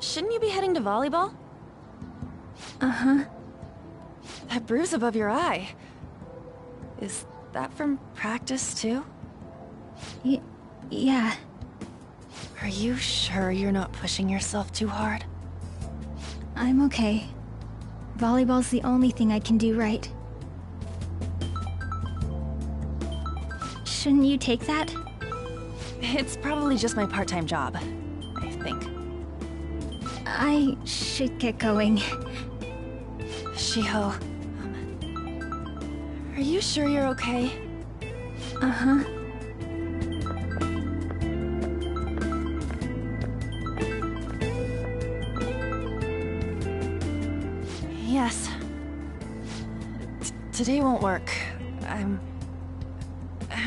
Shouldn't you be heading to volleyball? Uh-huh. That bruise above your eye. Is that from practice, too? Yeah. Are you sure you're not pushing yourself too hard? I'm okay. Volleyball's the only thing I can do right. Shouldn't you take that? It's probably just my part-time job, I think. I should get going. Shiho, are you sure you're okay? Uh-huh. Yes. Today won't work. I'm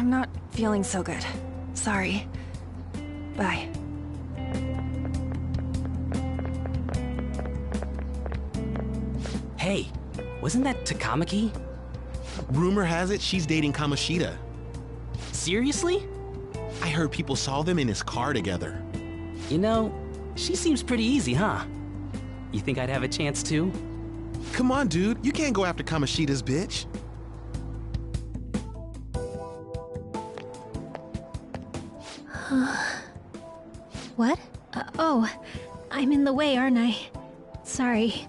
not feeling so good. Sorry. Bye. Hey, wasn't that Takamaki? Rumor has it she's dating Kamoshida. Seriously? I heard people saw them in his car together. You know, she seems pretty easy, huh? You think I'd have a chance too? Come on, dude. You can't go after Kamoshida's bitch. What? Oh, I'm in the way, aren't I? Sorry.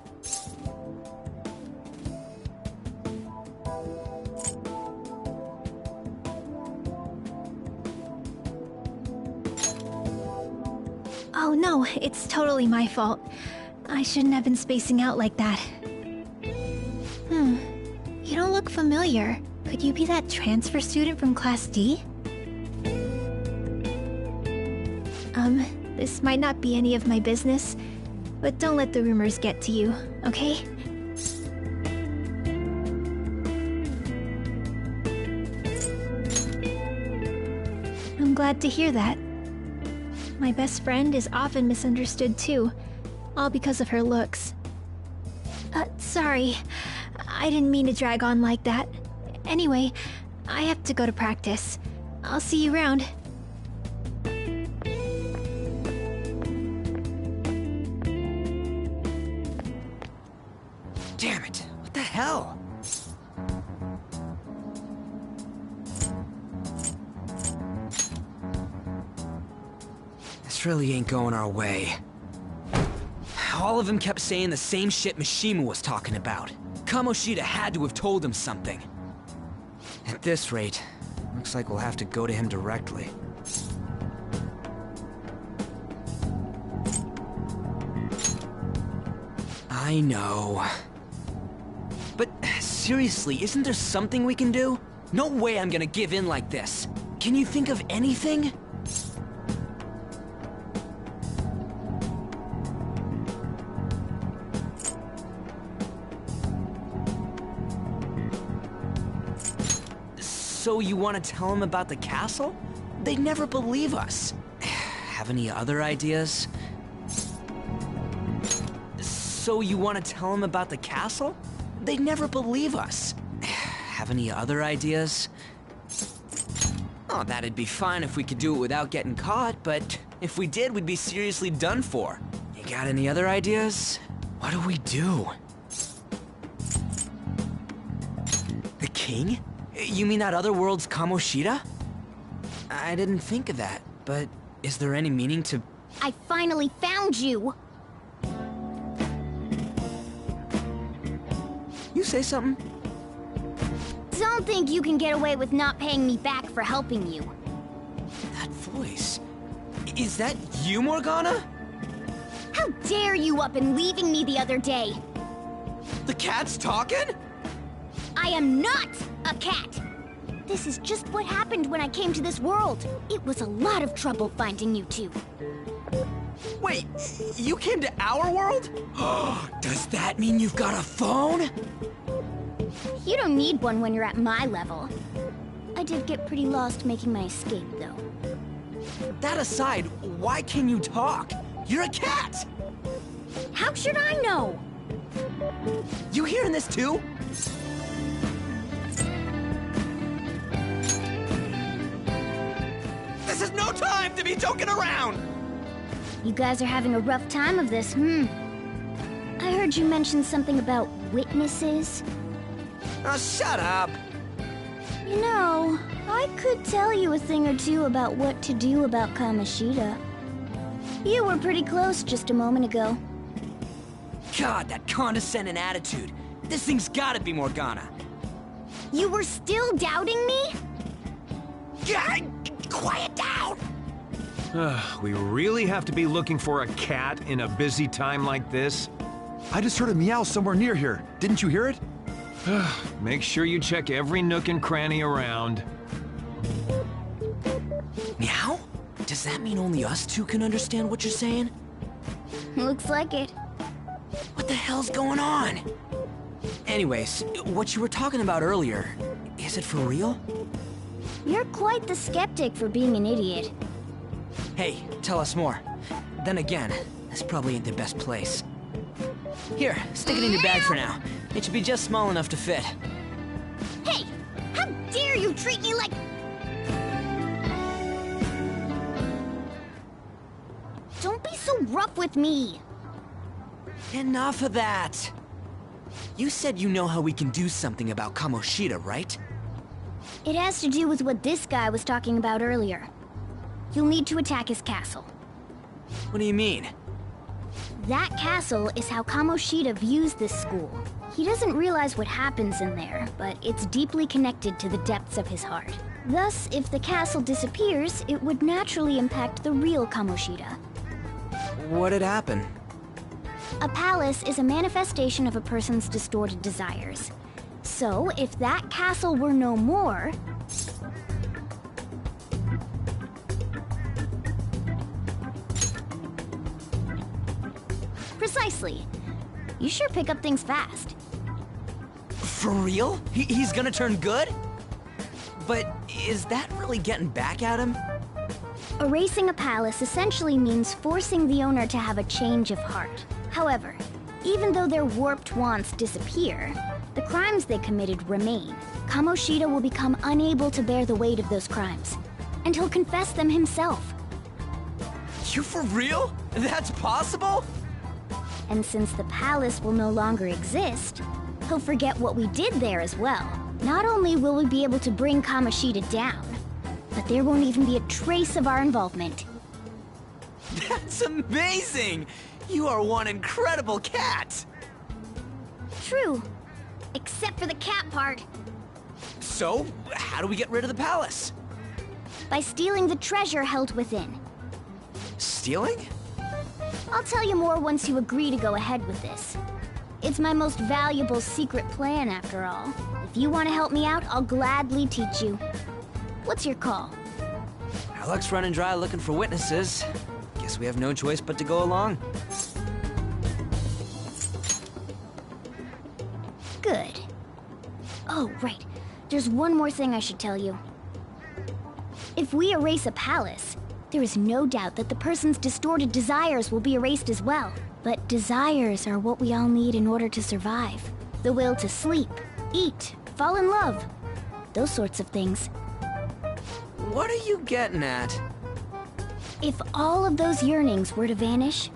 Oh no, it's totally my fault. I shouldn't have been spacing out like that. You don't look familiar. Could you be that transfer student from Class D? This might not be any of my business, but don't let the rumors get to you, okay? I'm glad to hear that. My best friend is often misunderstood too, all because of her looks. Sorry. I didn't mean to drag on like that. Anyway, I have to go to practice. I'll see you around. Damn it! What the hell? This really ain't going our way. All of them kept saying the same shit Mishima was talking about. Kamoshida had to have told him something. At this rate, looks like we'll have to go to him directly. I know. But seriously, isn't there something we can do? No way I'm gonna give in like this. Can you think of anything? So you want to tell him about the castle? They'd never believe us. Have any other ideas? So you want to tell him about the castle? They'd never believe us. Have any other ideas? Oh, that'd be fine if we could do it without getting caught, but if we did, we'd be seriously done for. You got any other ideas? What do we do? The king? You mean that other world's Kamoshida? I didn't think of that, but is there any meaning to... I finally found you! You say something? Don't think you can get away with not paying me back for helping you. That voice... Is that you, Morgana? How dare you up and leaving me the other day? The cat's talking? I am not a cat! This is just what happened when I came to this world. It was a lot of trouble finding you two. Wait, you came to our world? Does that mean you've got a phone? You don't need one when you're at my level. I did get pretty lost making my escape, though. That aside, why can you talk? You're a cat! How should I know? You hearing this too? This is no time to be joking around! You guys are having a rough time of this, I heard you mention something about witnesses. Oh, shut up! You know, I could tell you a thing or two about what to do about Kamoshida. You were pretty close just a moment ago. God, that condescending attitude. This thing's gotta be Morgana. You were still doubting me? Yeah, quiet down! We really have to be looking for a cat in a busy time like this? I just heard a meow somewhere near here. Didn't you hear it? Make sure you check every nook and cranny around. Meow? Does that mean only us two can understand what you're saying? Looks like it. What the hell's going on? Anyways, what you were talking about earlier, is it for real? You're quite the skeptic for being an idiot. Hey, tell us more. Then again, this probably ain't the best place. Here, stick it in your bag for now. It should be just small enough to fit. Hey! How dare you treat me like... Don't be so rough with me! Enough of that! You said you know how we can do something about Kamoshida, right? It has to do with what this guy was talking about earlier. You'll need to attack his castle. What do you mean? That castle is how Kamoshida views this school. He doesn't realize what happens in there, but it's deeply connected to the depths of his heart. Thus, if the castle disappears, it would naturally impact the real Kamoshida. What had happened? A palace is a manifestation of a person's distorted desires. So, if that castle were no more... Precisely. You sure pick up things fast. For real? He's gonna turn good? But is that really getting back at him? Erasing a palace essentially means forcing the owner to have a change of heart. However, even though their warped wants disappear, the crimes they committed remain. Kamoshida will become unable to bear the weight of those crimes, and he'll confess them himself. You for real? That's possible? And since the palace will no longer exist, he'll forget what we did there as well. Not only will we be able to bring Kamoshida down, but there won't even be a trace of our involvement. That's amazing! You are one incredible cat! True. Except for the cat part. So, how do we get rid of the palace? By stealing the treasure held within. Stealing? I'll tell you more once you agree to go ahead with this. It's my most valuable secret plan, after all. If you want to help me out, I'll gladly teach you. What's your call? Our luck's running dry looking for witnesses. Guess we have no choice but to go along. Good. Oh, right. There's one more thing I should tell you. If we erase a palace, there is no doubt that the person's distorted desires will be erased as well. But desires are what we all need in order to survive. The will to sleep, eat, fall in love. Those sorts of things. What are you getting at? If all of those yearnings were to vanish,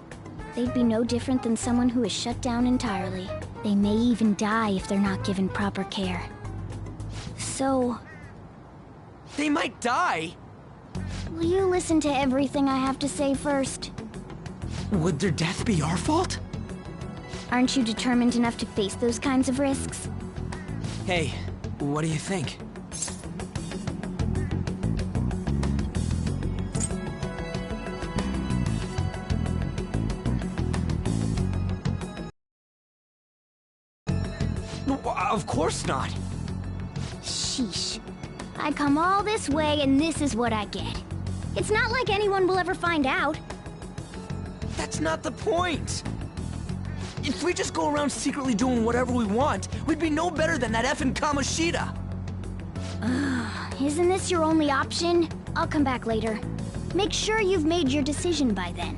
they'd be no different than someone who is shut down entirely. They may even die if they're not given proper care. So... They might die? will you listen to everything I have to say first? Would their death be our fault? Aren't you determined enough to face those kinds of risks? Hey, what do you think? Of course not. Sheesh. I come all this way and this is what I get. It's not like anyone will ever find out. That's not the point. If we just go around secretly doing whatever we want, we'd be no better than that effing Kamoshida. Isn't this your only option? I'll come back later. Make sure you've made your decision by then.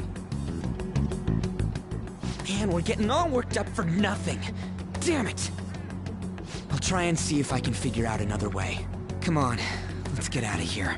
Man, we're getting all worked up for nothing. Damn it. I'll try and see if I can figure out another way. Come on, let's get out of here.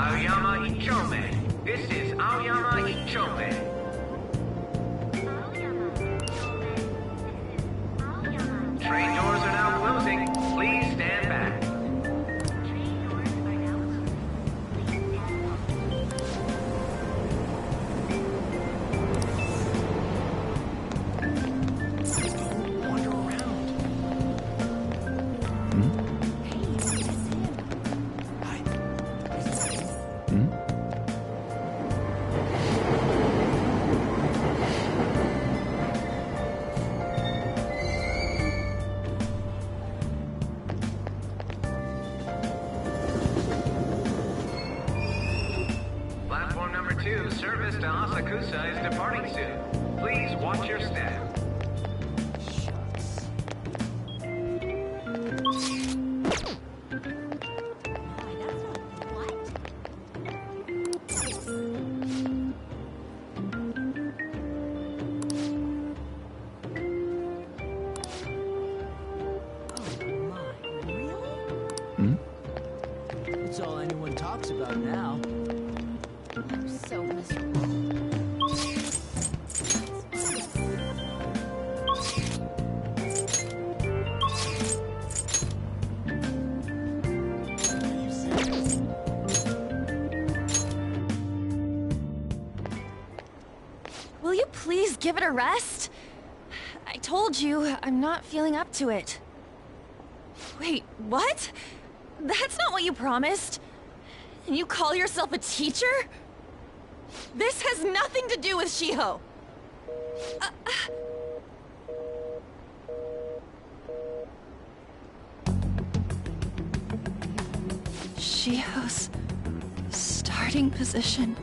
Aoyama Ichome. This is Aoyama Ichome. Train doors are now closing. Please stand back. Wander around. Hi. Platform number 2, service to Asakusa is departing soon. Please watch your step. It's all anyone talks about now. I'm so miserable. Will you please give it a rest? I told you, I'm not feeling up to it. Wait, what? That's not what you promised. And you call yourself a teacher? This has nothing to do with Shiho. Shiho's starting position.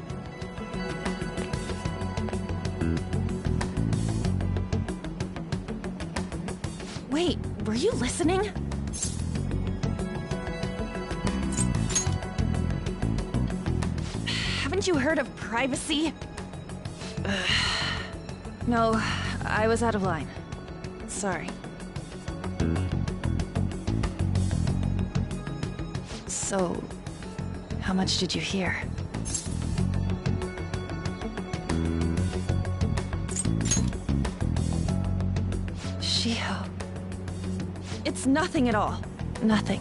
Wait, were you listening? Haven't you heard of privacy? No, I was out of line. Sorry. So, how much did you hear? Shiho. It's nothing at all. Nothing.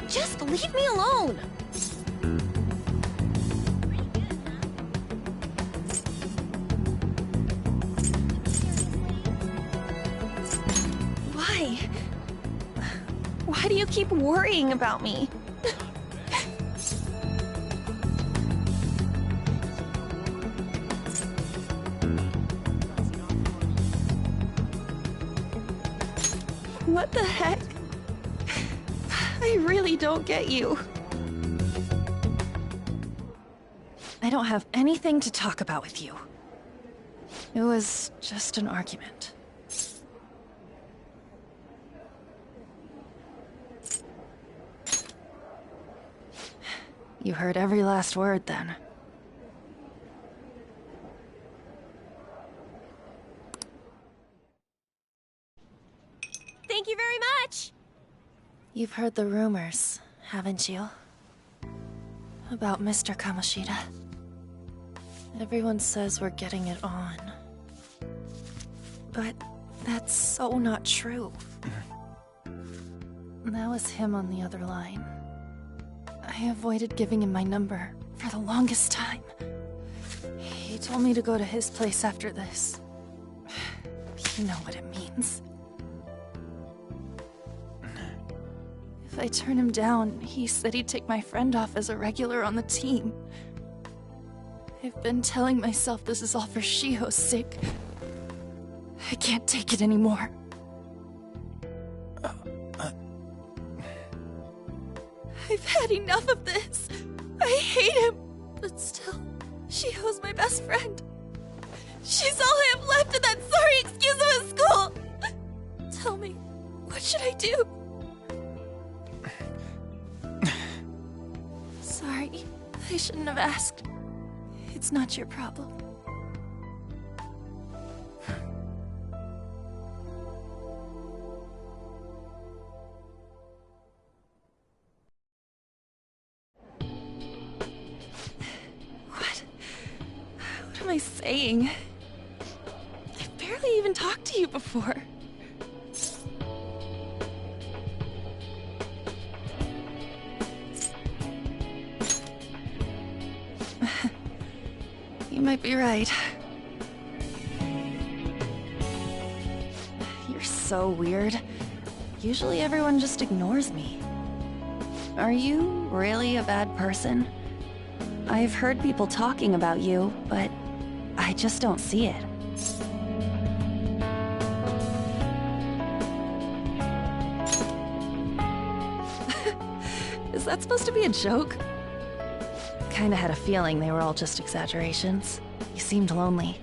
Just leave me alone! Why? Why do you keep worrying about me? What the heck? I really don't get you. I don't have anything to talk about with you. It was just an argument. You heard every last word then. Thank you very much! You've heard the rumors, haven't you? About Mr. Kamoshida. Everyone says we're getting it on. But that's so not true. That was him on the other line. I avoided giving him my number for the longest time. He told me to go to his place after this. You know what it means. If I turn him down, he said he'd take my friend off as a regular on the team. I've been telling myself this is all for Shiho's sake. I can't take it anymore. I've had enough of this. I hate him. But still, Shiho's my best friend. She's all I have left in that sorry excuse of a school. Tell me, what should I do? Sorry, I shouldn't have asked. It's not your problem. What am I saying? I've barely even talked to you before. You might be right. You're so weird. Usually everyone just ignores me. Are you really a bad person? I've heard people talking about you, but I just don't see it. Is that supposed to be a joke? Kinda had a feeling they were all just exaggerations. You seemed lonely.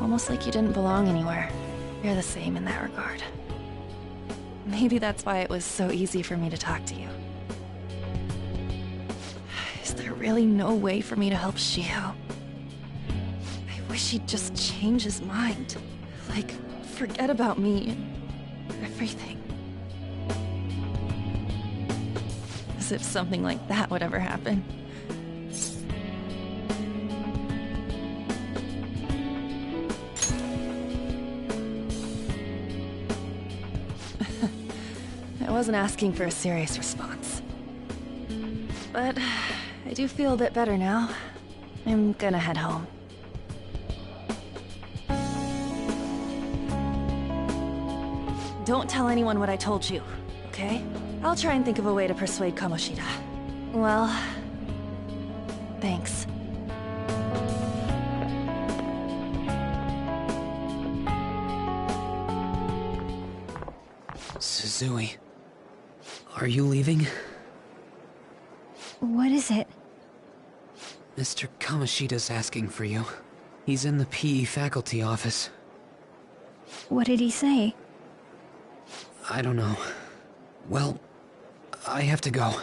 Almost like you didn't belong anywhere. You're the same in that regard. Maybe that's why it was so easy for me to talk to you. Is there really no way for me to help Shiho? I wish he'd just change his mind. Like, forget about me and everything. As if something like that would ever happen. I wasn't asking for a serious response. But I do feel a bit better now. I'm gonna head home. Don't tell anyone what I told you, okay? I'll try and think of a way to persuade Kamoshida. Well, thanks. Suzui, are you leaving? What is it? Mr. Kamoshida's asking for you. He's in the PE faculty office. What did he say? I don't know. Well, I have to go.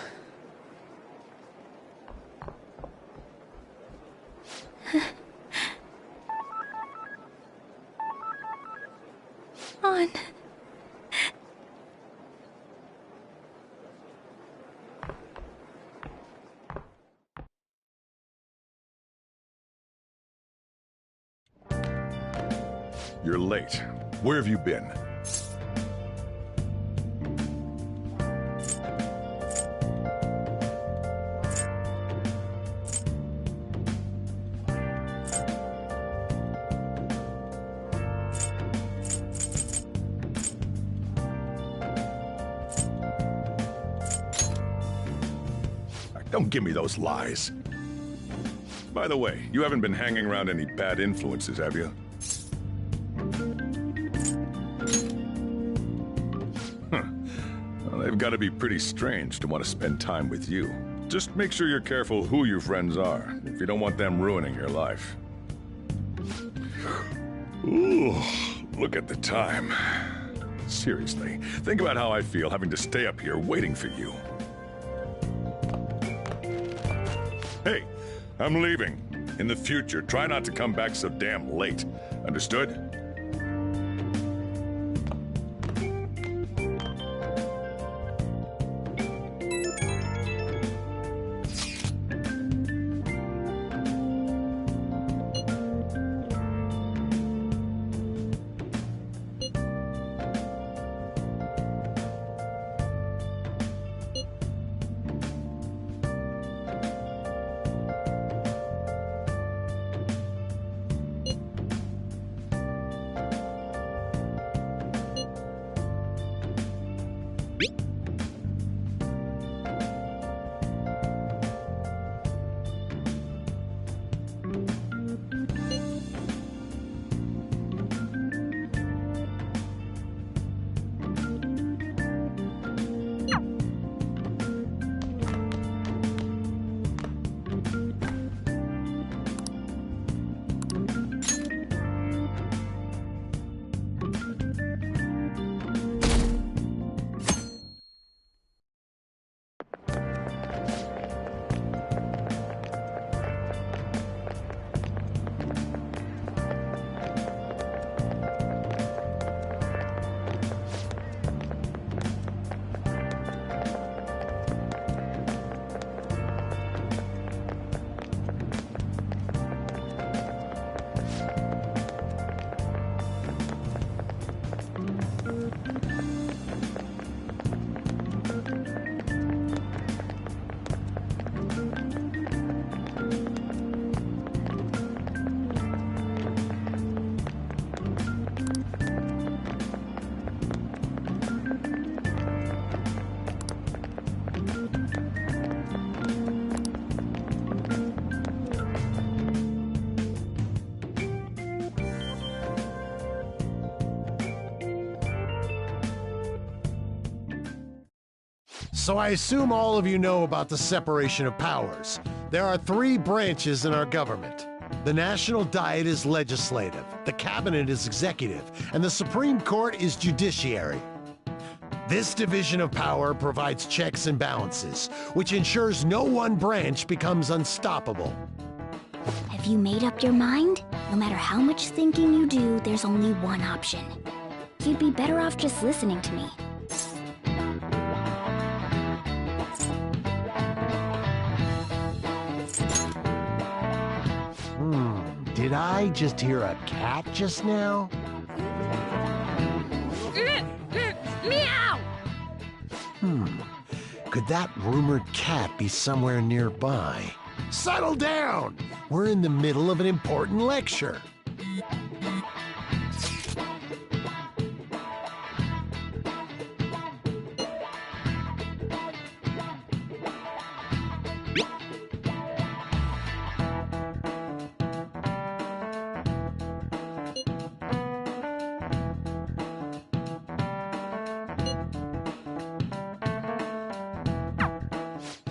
On. You're late. Where have you been? Don't give me those lies. By the way, you haven't been hanging around any bad influences, have you? Well, they've got to be pretty strange to want to spend time with you. Just make sure you're careful who your friends are, if you don't want them ruining your life. Ooh, look at the time. Seriously, think about how I feel having to stay up here waiting for you. Hey, I'm leaving. In the future, try not to come back so damn late. Understood? So I assume all of you know about the separation of powers. There are 3 branches in our government. The National Diet is legislative, the Cabinet is executive, and the Supreme Court is judiciary. This division of power provides checks and balances, which ensures no one branch becomes unstoppable. Have you made up your mind? No matter how much thinking you do, there's only one option. You'd be better off just listening to me. Did I just hear a cat just now? Meow! Could that rumored cat be somewhere nearby? Settle down! We're in the middle of an important lecture.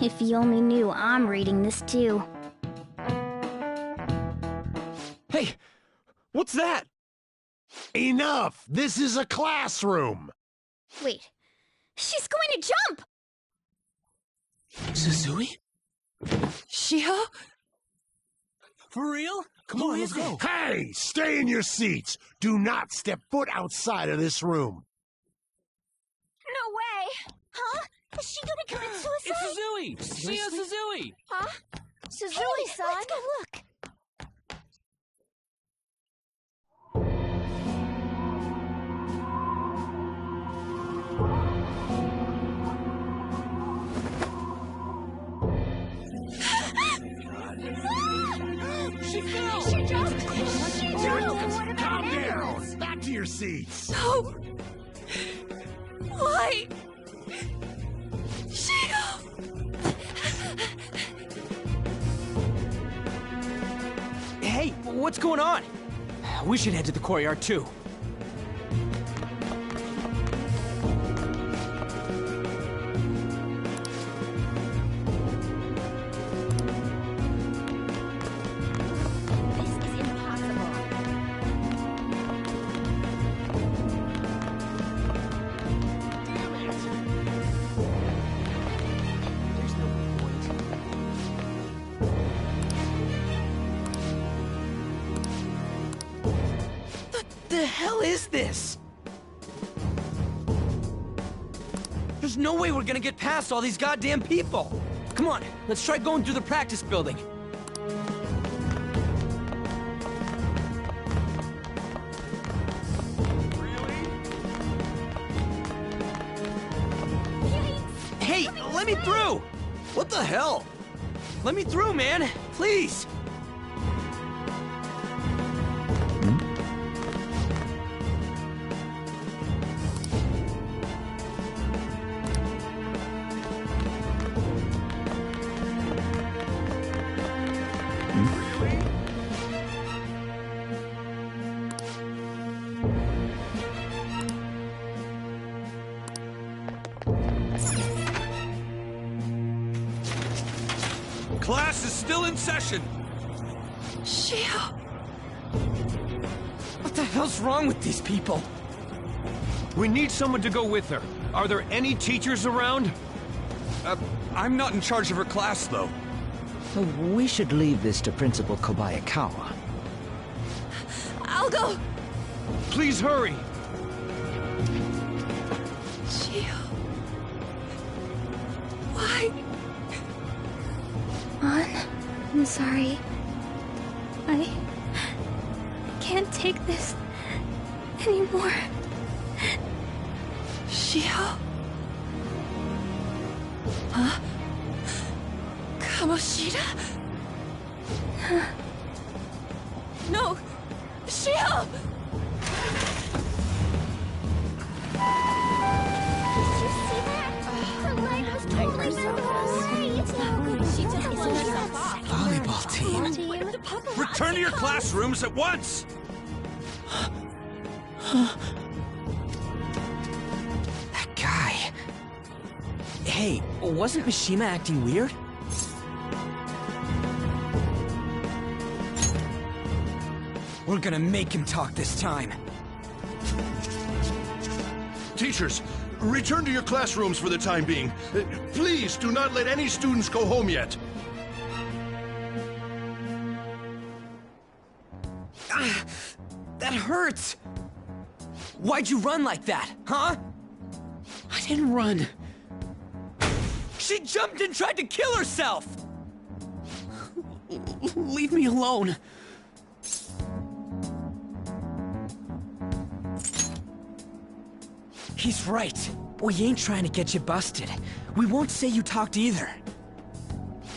If you only knew I'm reading this too. Hey, what's that? Enough! This is a classroom! Wait, she's going to jump! Suzui? Shiho? For real? Come on, let's go. Hey, stay in your seats! Do not step foot outside of this room. No way! Huh? Is she gonna commit suicide? It's Suzui! Shia Suzui! Huh? Suzui-san? Let's go look. She fell! She jumped! She jumped! Calm down! Back to your seats! No! Why? Shiho! Hey, what's going on? We should head to the courtyard too. This is impossible. There's no point. The hell is this? There's no way we're gonna get past all these goddamn people. Come on, let's try going through the practice building. Hey, let me through! What the hell? Let me through, man! Please! Class is still in session. Shiho! What the hell's wrong with these people? We need someone to go with her. Are there any teachers around? I'm not in charge of her class, though. We should leave this to Principal Kobayakawa. I'll go! Please hurry. Shiho... Why? An, I'm sorry. I can't take this anymore. Shiho? Huh? Kamoshida? No! Shiho! Did you see that? Her leg was totally bent. It's not good. She didn't let herself off. Volleyball team. Return to your classrooms at once! That guy... Hey, wasn't Mishima acting weird? We're gonna make him talk this time. Teachers, return to your classrooms for the time being. Please do not let any students go home yet. That hurts! Why'd you run like that, huh? I didn't run. She jumped and tried to kill herself! Leave me alone. He's right. We ain't trying to get you busted. We won't say you talked either.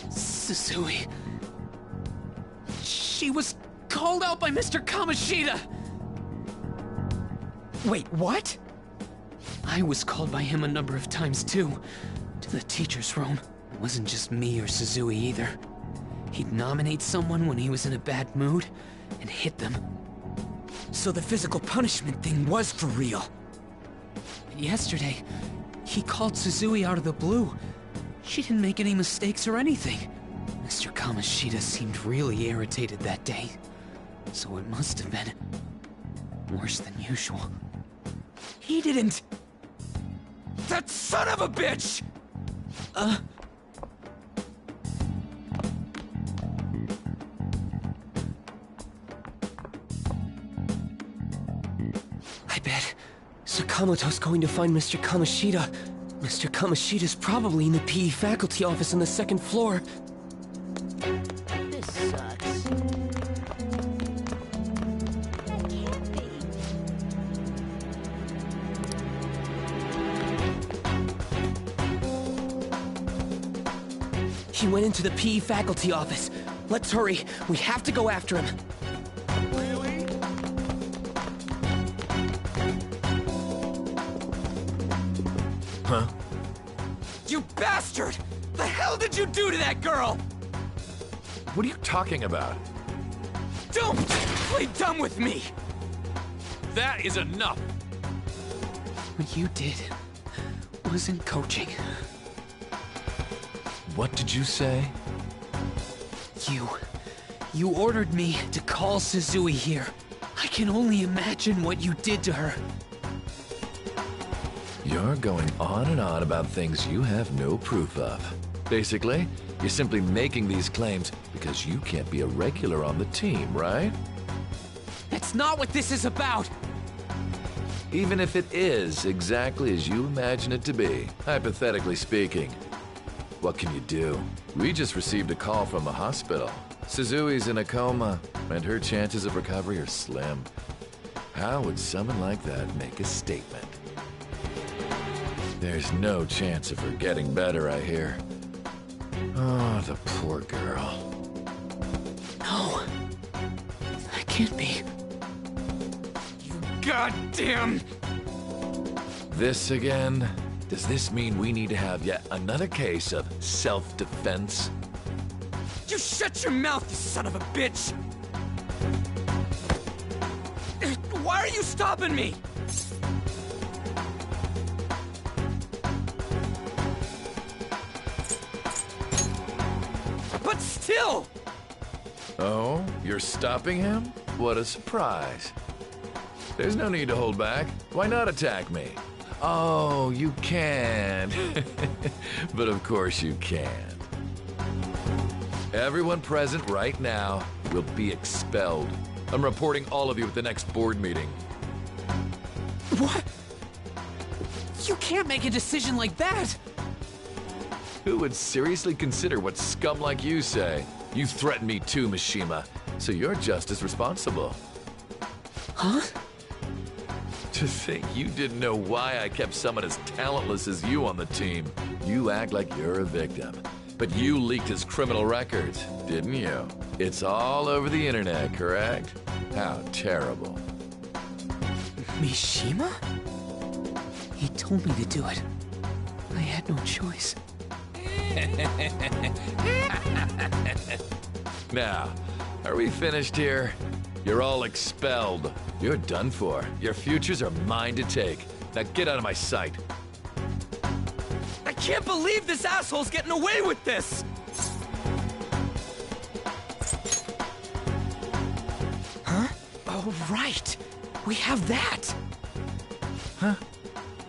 Suzui. She was called out by Mr. Kamoshida! Wait, what? I was called by him a number of times too. To the teacher's room. It wasn't just me or Suzui either. He'd nominate someone when he was in a bad mood and hit them. So the physical punishment thing was for real. Yesterday, he called Suzui out of the blue. She didn't make any mistakes or anything. Mr. Kamoshida seemed really irritated that day. So it must have been worse than usual. He didn't... That son of a bitch! I bet Sakamoto's going to find Mr. Kamoshida. Mr. Kamoshida's probably in the PE faculty office on the second floor. This sucks. He went into the PE faculty office. Let's hurry. We have to go after him. Really? Huh? You bastard! The hell did you do to that girl? What are you talking about? Don't play dumb with me! That is enough! What you did wasn't coaching. What did you say? You ordered me to call Suzui here. I can only imagine what you did to her. You're going on and on about things you have no proof of. Basically, you're simply making these claims because you can't be a regular on the team, right? That's not what this is about! Even if it is exactly as you imagine it to be, hypothetically speaking. What can you do? We just received a call from the hospital. Suzui's in a coma, and her chances of recovery are slim. How would someone like that make a statement? There's no chance of her getting better, I hear. Oh, the poor girl. No. That can't be. You goddamn... This again? Does this mean we need to have yet another case of self-defense? You shut your mouth, you son of a bitch! Why are you stopping me? But still! Oh, you're stopping him? What a surprise. There's no need to hold back. Why not attack me? Oh, you can. But of course you can. Everyone present right now will be expelled. I'm reporting all of you at the next board meeting. What? You can't make a decision like that! Who would seriously consider what scum like you say? You threatened me too, Mishima, so you're just as responsible. Huh? To think you didn't know why I kept someone as talentless as you on the team. You act like you're a victim. But you leaked his criminal records, didn't you? It's all over the internet, correct? How terrible. Mishima? He told me to do it. I had no choice. Now, are we finished here? You're all expelled. You're done for. Your futures are mine to take. Now get out of my sight. I can't believe this asshole's getting away with this! Huh? Oh, right. We have that. Huh?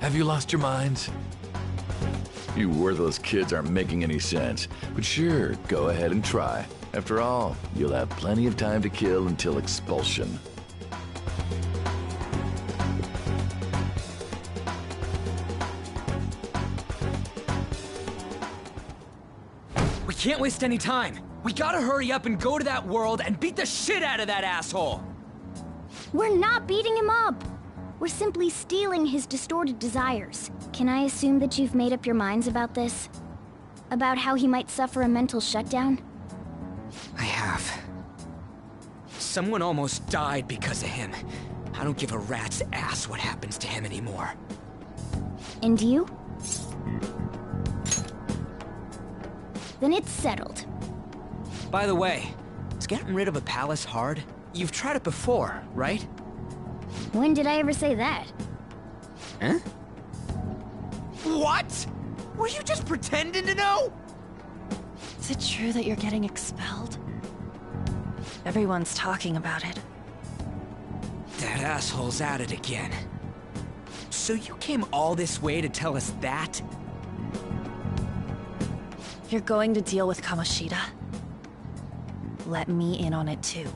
Have you lost your minds? You worthless kids aren't making any sense. But sure, go ahead and try. After all, you'll have plenty of time to kill until expulsion. We can't waste any time. We gotta hurry up and go to that world and beat the shit out of that asshole! We're not beating him up. We're simply stealing his distorted desires. Can I assume that you've made up your minds about this? About how he might suffer a mental shutdown? I have. Someone almost died because of him. I don't give a rat's ass what happens to him anymore. And you? Then it's settled. By the way, is getting rid of a palace hard? You've tried it before, right? When did I ever say that? Huh? What? Were you just pretending to know? Is it true that you're getting expelled? Everyone's talking about it. That asshole's at it again. So you came all this way to tell us that? You're going to deal with Kamoshida. Let me in on it too.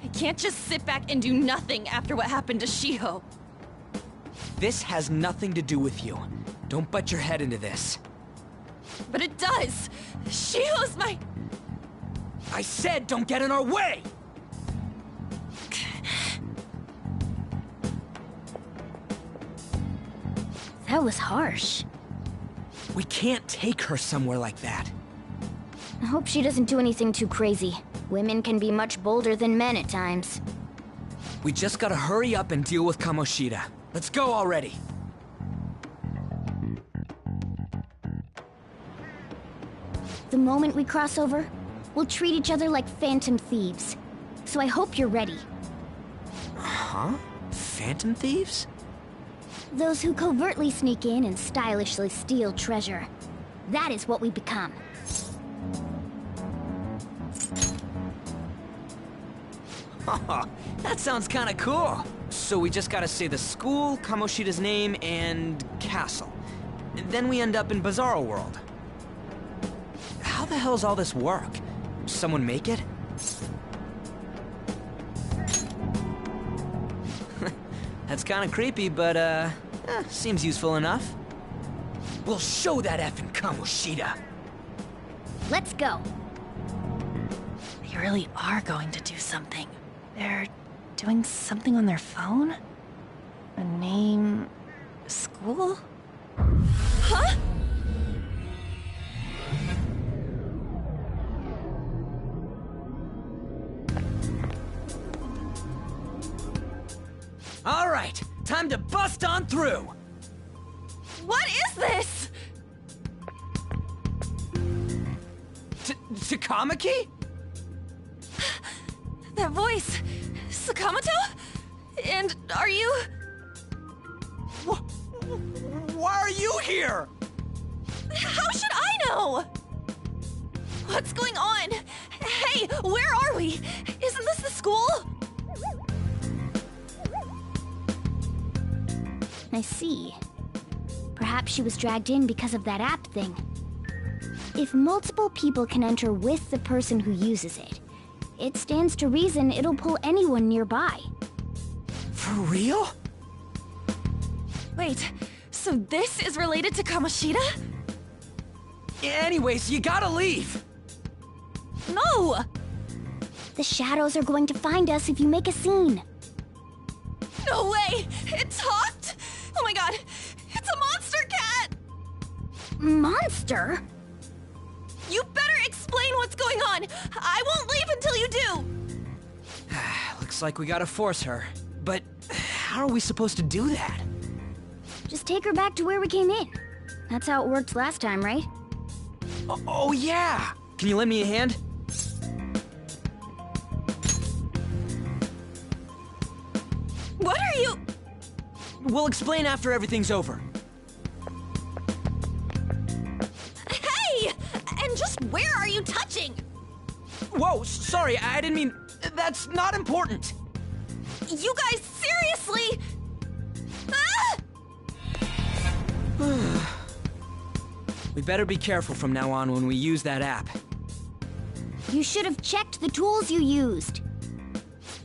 I can't just sit back and do nothing after what happened to Shiho. This has nothing to do with you. Don't butt your head into this. But it does! Shiho's my... I said don't get in our way! That was harsh. We can't take her somewhere like that. I hope she doesn't do anything too crazy. Women can be much bolder than men at times. We just gotta hurry up and deal with Kamoshida. Let's go already. The moment we cross over, we'll treat each other like phantom thieves. So I hope you're ready. Huh? Phantom thieves? Those who covertly sneak in and stylishly steal treasure. That is what we become. That sounds kinda cool. So we just gotta say the school, Kamoshida's name, and castle. Then we end up in Bizarro World. How the hell's all this work? Someone make it? That's kinda creepy, but seems useful enough. We'll show that effing Kamoshida. Let's go. They really are going to do something. They're doing something on their phone? A name... school? Huh? All right, time to bust on through. What is this? Takamaki? That voice... Sakamoto? And are you... Why are you here? How should I know? What's going on? Hey, where are we? Isn't this the school? I see. Perhaps she was dragged in because of that app thing. If multiple people can enter with the person who uses it, it stands to reason it'll pull anyone nearby. For real? Wait, so this is related to Kamoshida? Anyways, you gotta leave! No! The shadows are going to find us if you make a scene. No way! It talked? Oh my god! It's a monster cat! Monster? You better explain what's going on! I won't leave until you do! Looks like we gotta force her. But how are we supposed to do that? Just take her back to where we came in. That's how it worked last time, right? Oh yeah! Can you lend me a hand? What are you... We'll explain after everything's over. Whoa, sorry, I didn't mean... That's not important. You guys, seriously? Ah! We better be careful from now on when we use that app. You should have checked the tools you used.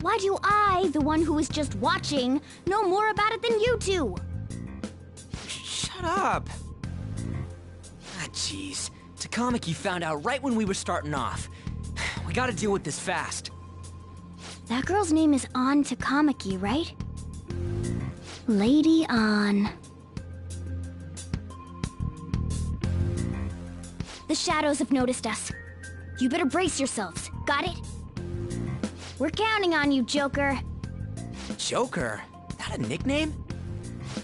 Why do I, the one who was just watching, know more about it than you two? Shut up. Ah, jeez. Takamaki found out right when we were starting off. We gotta deal with this fast. That girl's name is An Takamaki, right? Lady An. The shadows have noticed us. You better brace yourselves. Got it? We're counting on you, Joker. Joker? That a nickname?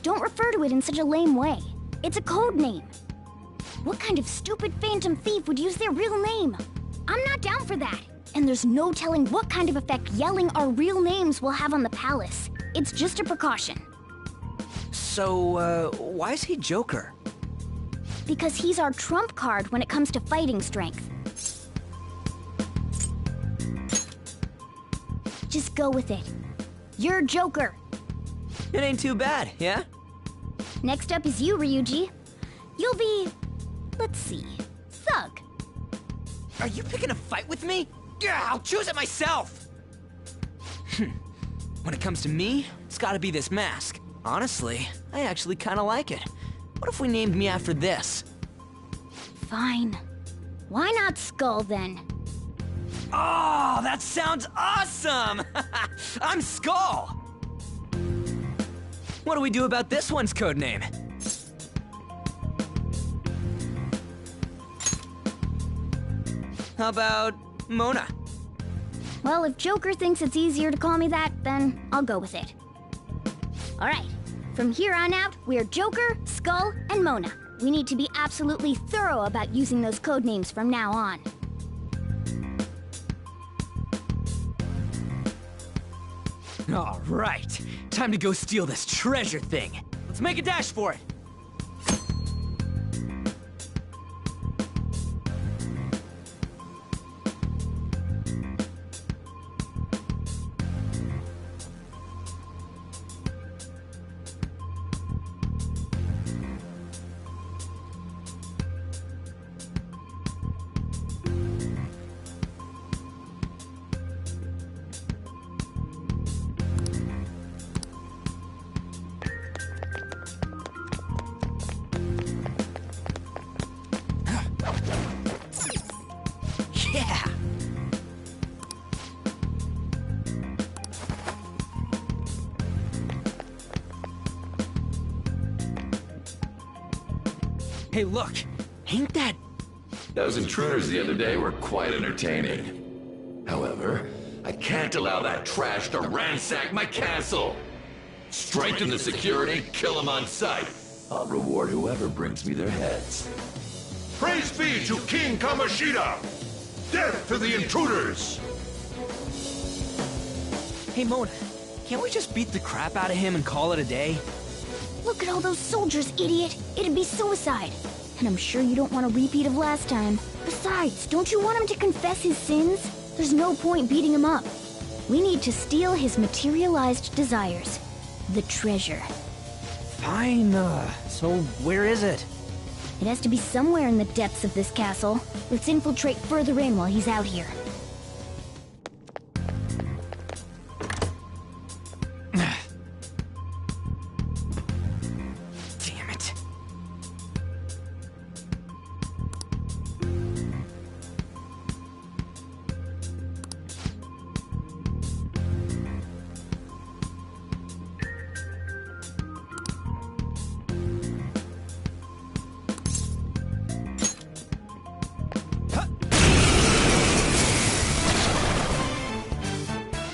Don't refer to it in such a lame way. It's a code name. What kind of stupid phantom thief would use their real name? I'm not down for that. And there's no telling what kind of effect yelling our real names will have on the palace. It's just a precaution. So, why is he Joker? Because he's our trump card when it comes to fighting strength. Just go with it. You're Joker. It ain't too bad, yeah? Next up is you, Ryuji. You'll be... let's see... Thug. Are you picking a fight with me? Yeah, I'll choose it myself! When it comes to me, it's gotta be this mask. Honestly, I actually kinda like it. What if we named me after this? Fine. Why not Skull, then? Oh, that sounds awesome! I'm Skull! What do we do about this one's codename? How about Mona? Well, if Joker thinks it's easier to call me that, then I'll go with it. Alright, from here on out, we're Joker, Skull, and Mona. We need to be absolutely thorough about using those codenames from now on. Alright, time to go steal this treasure thing. Let's make a dash for it. Yeah! Hey, look! Ain't that... Those intruders the other day were quite entertaining. However, I can't allow that trash to ransack my castle! Strengthen the security, kill them on sight. I'll reward whoever brings me their heads. Praise be to King Kamoshida! Death to the intruders! Hey, Mona, can't we just beat the crap out of him and call it a day? Look at all those soldiers, idiot! It'd be suicide. And I'm sure you don't want a repeat of last time. Besides, don't you want him to confess his sins? There's no point beating him up. We need to steal his materialized desires. The treasure. Fine, so where is it? It has to be somewhere in the depths of this castle. Let's infiltrate further in while he's out here. Damn it.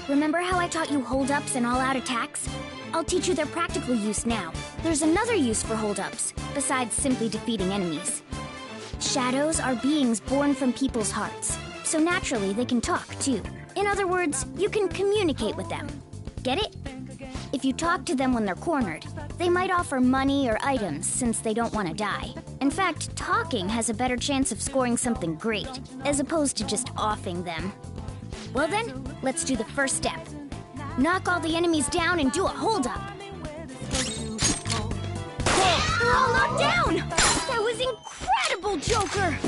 Remember how I taught you hold-ups and all-out attacks? I'll teach you their practical use now. There's another use for hold-ups, besides simply defeating enemies. Shadows are beings born from people's hearts, so naturally they can talk, too. In other words, you can communicate with them. Get it? If you talk to them when they're cornered, They might offer money or items since they don't want to die. In fact, talking has a better chance of scoring something great, as opposed to just offing them. Well then, let's do the first step. Knock all the enemies down and do a hold-up. They're all knocked down! That was incredible, Joker!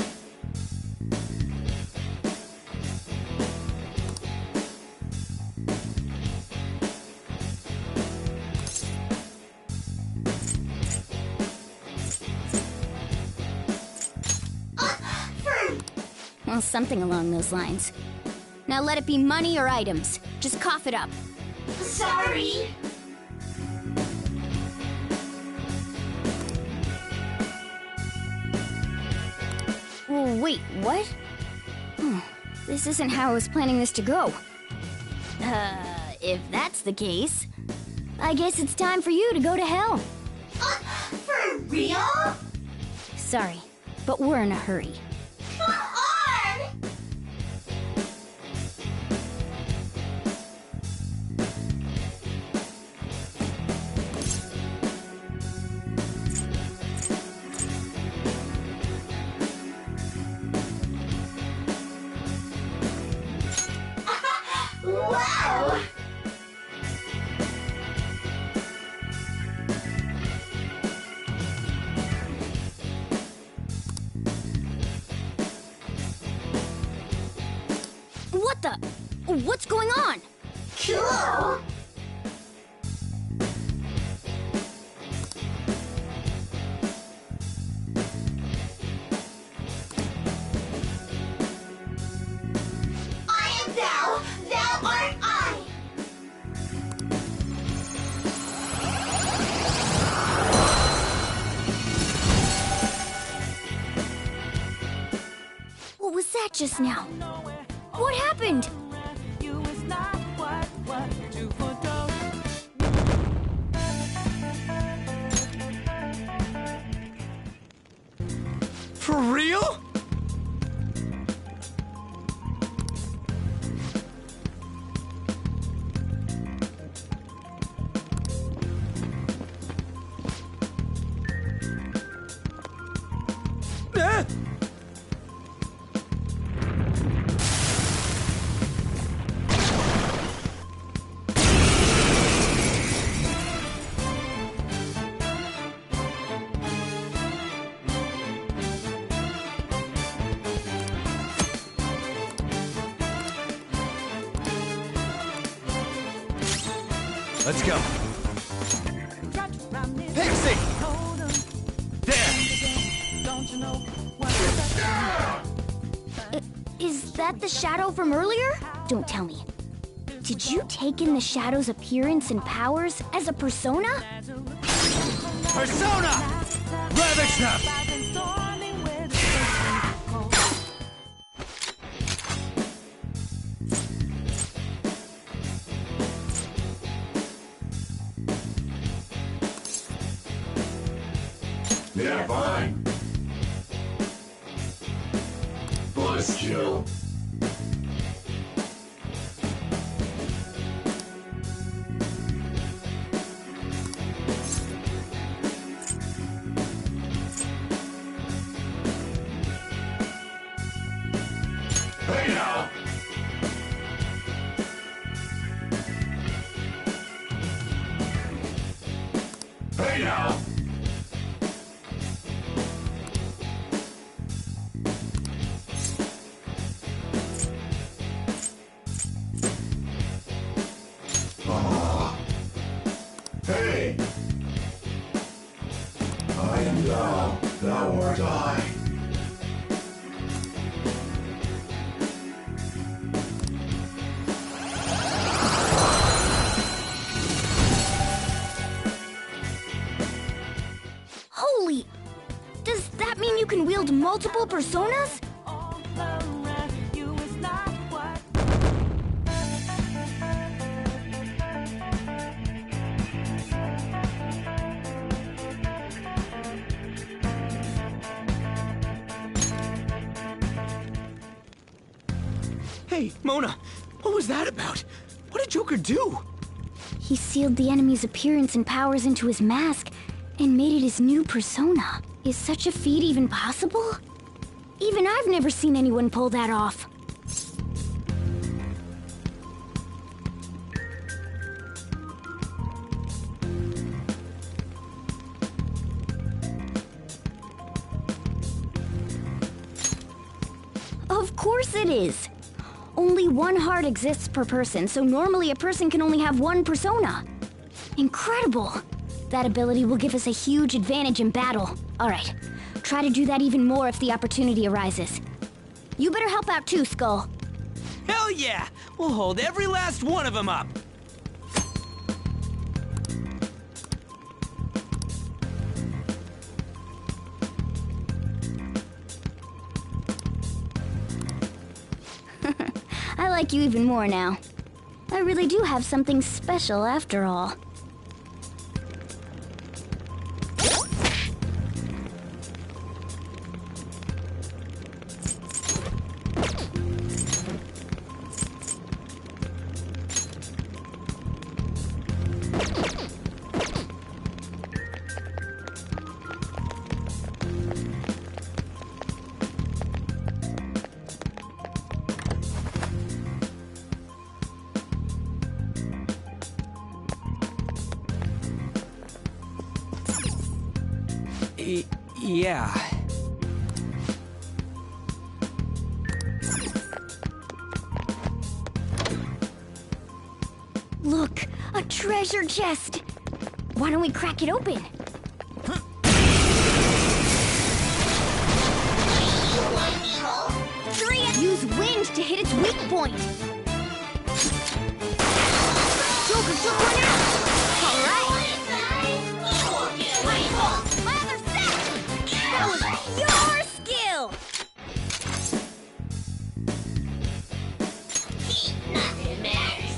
Well, something along those lines. Now let it be money or items. Just cough it up. Sorry. Wait, what? This isn't how I was planning this to go. If that's the case, I guess it's time for you to go to hell. For real? Sorry, but we're in a hurry. Come on! Wow! What the? What's going on? Cool! I am thou, thou art I! What was that just now? What happened? For real? Let's go. Pixie! There! Is that the shadow from earlier? Don't tell me. Did you take in the shadow's appearance and powers as a persona? Persona! Ravish them! Yeah, fine. Bonus kill. Hey now! Hey now! Hey! I am thou, thou art I. Holy! Does that mean you can wield multiple personas? Hey, Mona, what was that about? What did Joker do? He sealed the enemy's appearance and powers into his mask and made it his new persona. Is such a feat even possible? Even I've never seen anyone pull that off. Of course it is! Only one heart exists per person, so normally a person can only have one persona. Incredible! That ability will give us a huge advantage in battle. Alright, try to do that even more if the opportunity arises. You better help out too, Skull. Hell yeah! We'll hold every last one of them up! I like you even more now. I really do have something special after all. Yeah. Look, a treasure chest! Why don't we crack it open? Use wind to hit its weak point! Joker took one out! Alright! Father set! That was your skill! Nothing matters.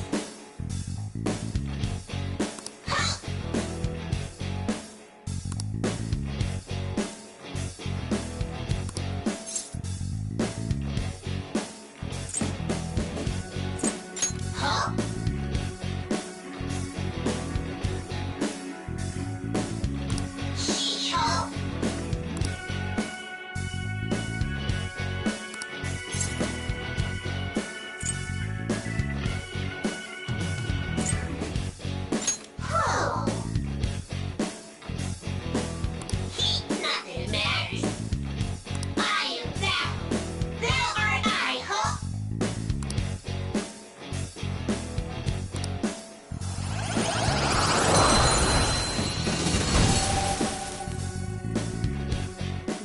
Huh? Nothing matters. I am thou. Thou art I, huh?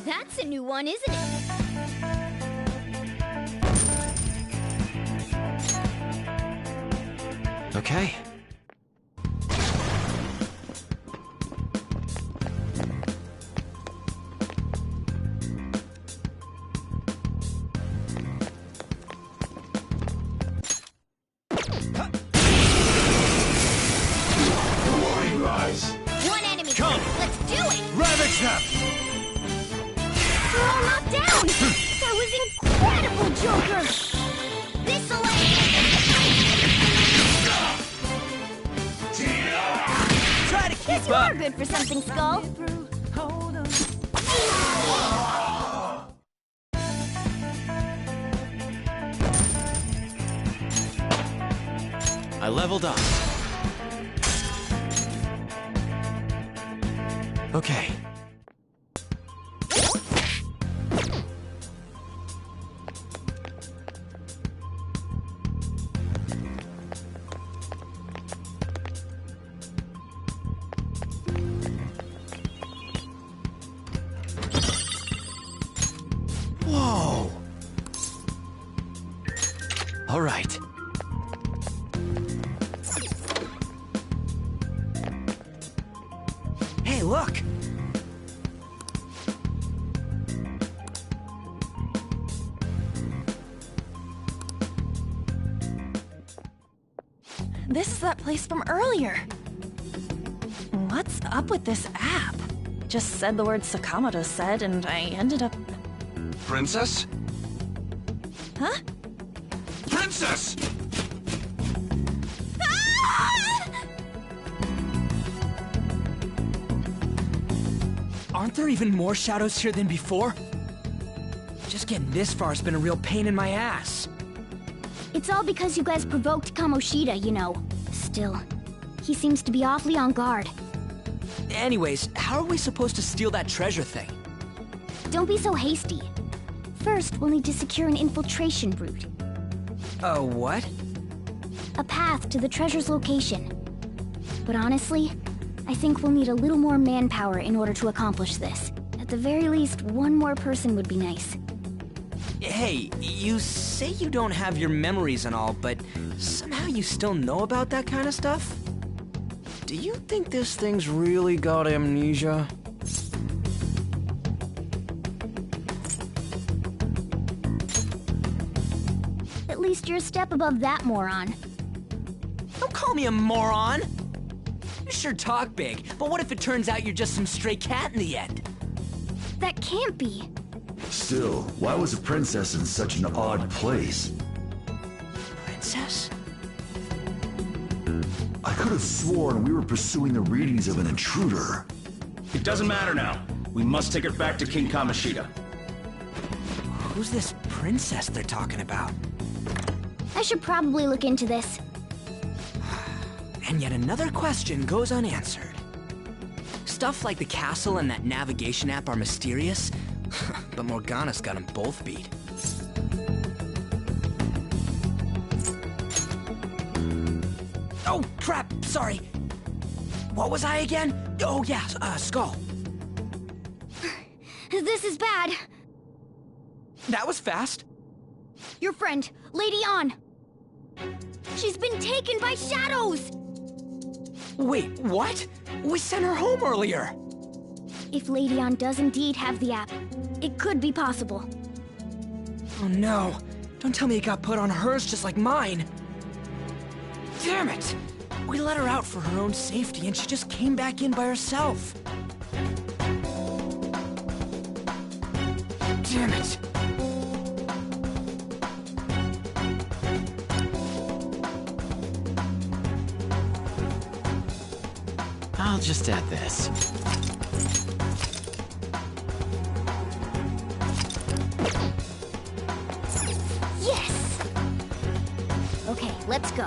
That's a new one, isn't it? Okay. One enemy. Come. Let's do it. Ravage them! We're all knocked down. That was incredible, Joker. This'll Try to keep Guess you up! are good for something, Skull. I leveled up. Okay. Whoa! All right. Hey, look! This is that place from earlier. What's up with this app? Just said the word Sakamoto said, and I ended up... Princess? Huh? Princess! Ah! Aren't there even more shadows here than before? Just getting this far has been a real pain in my ass. It's all because you guys provoked Kamoshida, you know. Still, he seems to be awfully on guard. Anyways, how are we supposed to steal that treasure thing? Don't be so hasty. First, we'll need to secure an infiltration route. A what? A path to the treasure's location. But honestly, I think we'll need a little more manpower in order to accomplish this. At the very least, one more person would be nice. Hey, you say you don't have your memories and all, but somehow you still know about that kind of stuff? Do you think this thing's really got amnesia? At least you're a step above that moron. Don't call me a moron! You sure talk big, but what if it turns out you're just some stray cat in the end? That can't be. Still, why was a princess in such an odd place? Princess? I could have sworn we were pursuing the readings of an intruder. It doesn't matter now. We must take her back to King Kamoshida. Who's this princess they're talking about? I should probably look into this. And yet another question goes unanswered. Stuff like the castle and that navigation app are mysterious, but Morgana's got them both beat. Oh, crap, sorry. What was I again? Oh, yeah, Skull. This is bad. That was fast. Your friend, Lady An. She's been taken by shadows! Wait, what? We sent her home earlier. If Lady An does indeed have the app, it could be possible. Oh no. Don't tell me it got put on hers just like mine. Damn it! We let her out for her own safety and she just came back in by herself. Damn it! I'll just add this. Yes! Okay, let's go.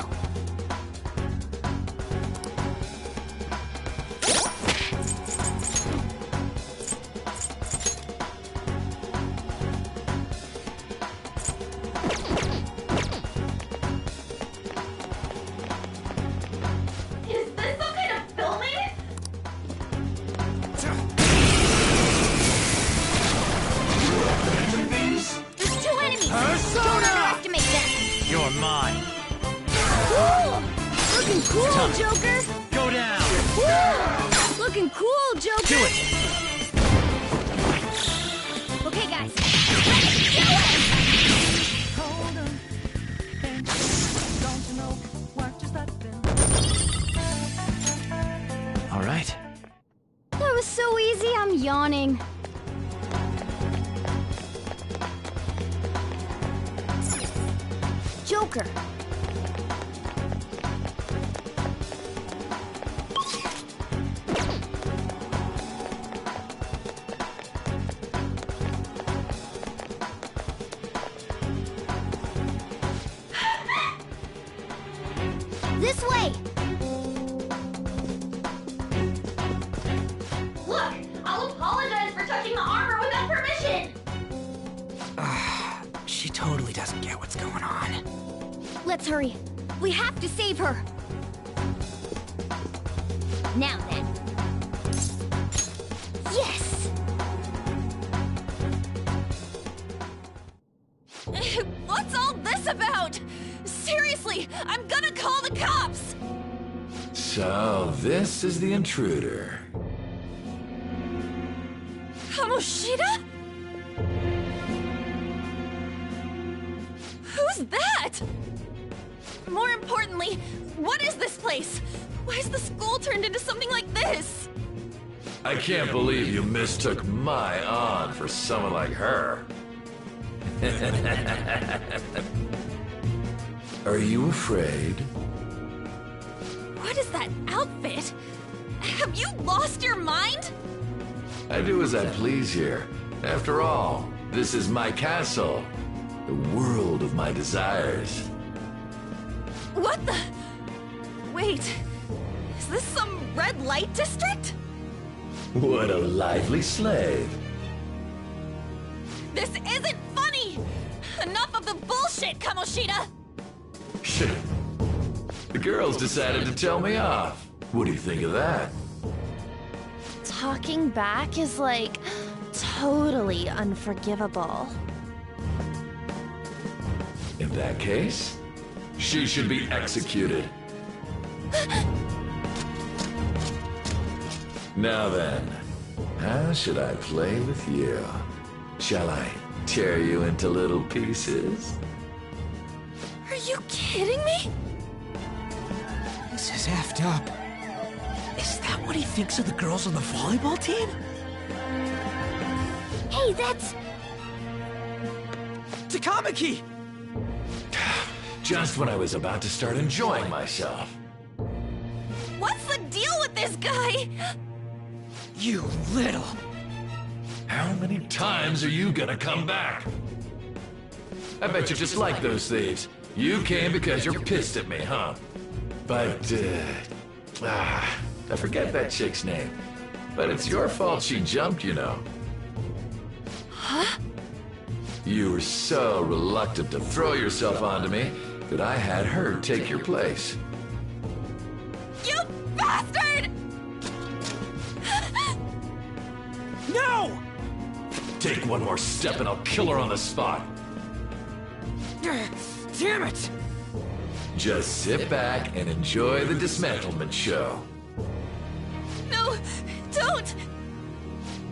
Cool, Joker! Go down! Woo! Looking cool, Joker! Do it! Okay, guys. Let's do it! All right. That was so easy, I'm yawning. Joker. This way! Look! I'll apologize for touching the armor without permission! She totally doesn't get what's going on. Let's hurry. We have to save her. Now then. Yes! What's all this about? Seriously, I'm gonna call the cops! So, this is the intruder. Kamoshida? Who's that? More importantly, what is this place? Why is the school turned into something like this? I can't believe you mistook my An for someone like her. Are you afraid? What is that outfit? Have you lost your mind? I do as I please here. After all, this is my castle. The world of my desires. What the? Wait, is this some red light district? What a lively slave. This isn't funny! Enough of the bullshit, Kamoshida! The girls decided to tell me off. What do you think of that? Talking back is like totally unforgivable. In that case, she should be executed. Now then, how should I play with you? Shall I tear you into little pieces? Are you kidding me? This is effed up. Is that what he thinks of the girls on the volleyball team? Hey, that's... Takamaki! Just when I was about to start enjoying myself. What's the deal with this guy? You little... How many times are you gonna come back? I bet you just like those thieves. You came because you're pissed at me, huh? But, I forget that chick's name. But it's your fault she jumped, you know. Huh? You were so reluctant to throw yourself onto me that I had her take your place. You bastard! No! Take one more step and I'll kill her on the spot. Damn it! Just sit back and enjoy the dismantlement show. No, don't!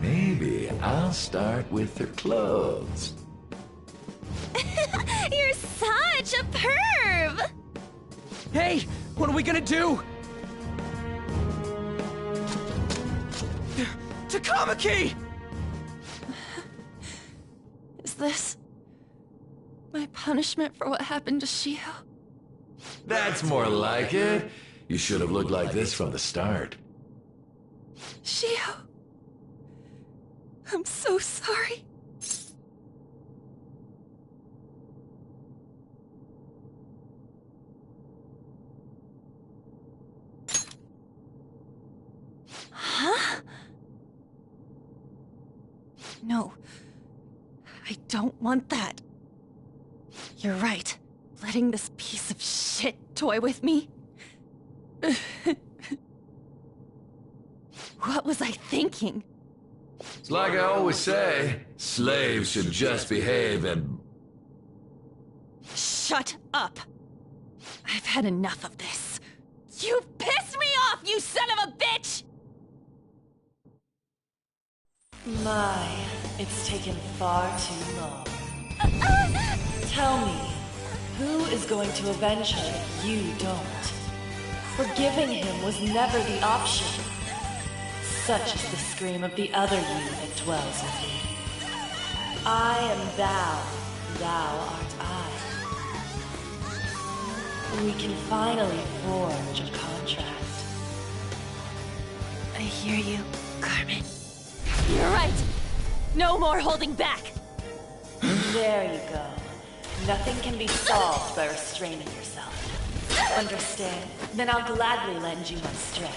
Maybe I'll start with her clothes. You're such a perv! Hey, what are we gonna do? Takamaki! Is this my punishment for what happened to Shio? That's more like it. You should have looked like this from the start. Shio, I'm so sorry. Huh? No, I don't want that. You're right. Letting this piece of shit toy with me. What was I thinking? It's like I always say, slaves should just behave and... Shut up! I've had enough of this. You pissed me off, you son of a bitch! My, it's taken far too long. Tell me, who is going to avenge her if you don't? Forgiving him was never the option. Such is the scream of the other you that dwells within. I am thou, thou art I. We can finally forge a contract. I hear you, Carmen. You're right! No more holding back! There you go. Nothing can be solved by restraining yourself. Understand? Then I'll gladly lend you my strength.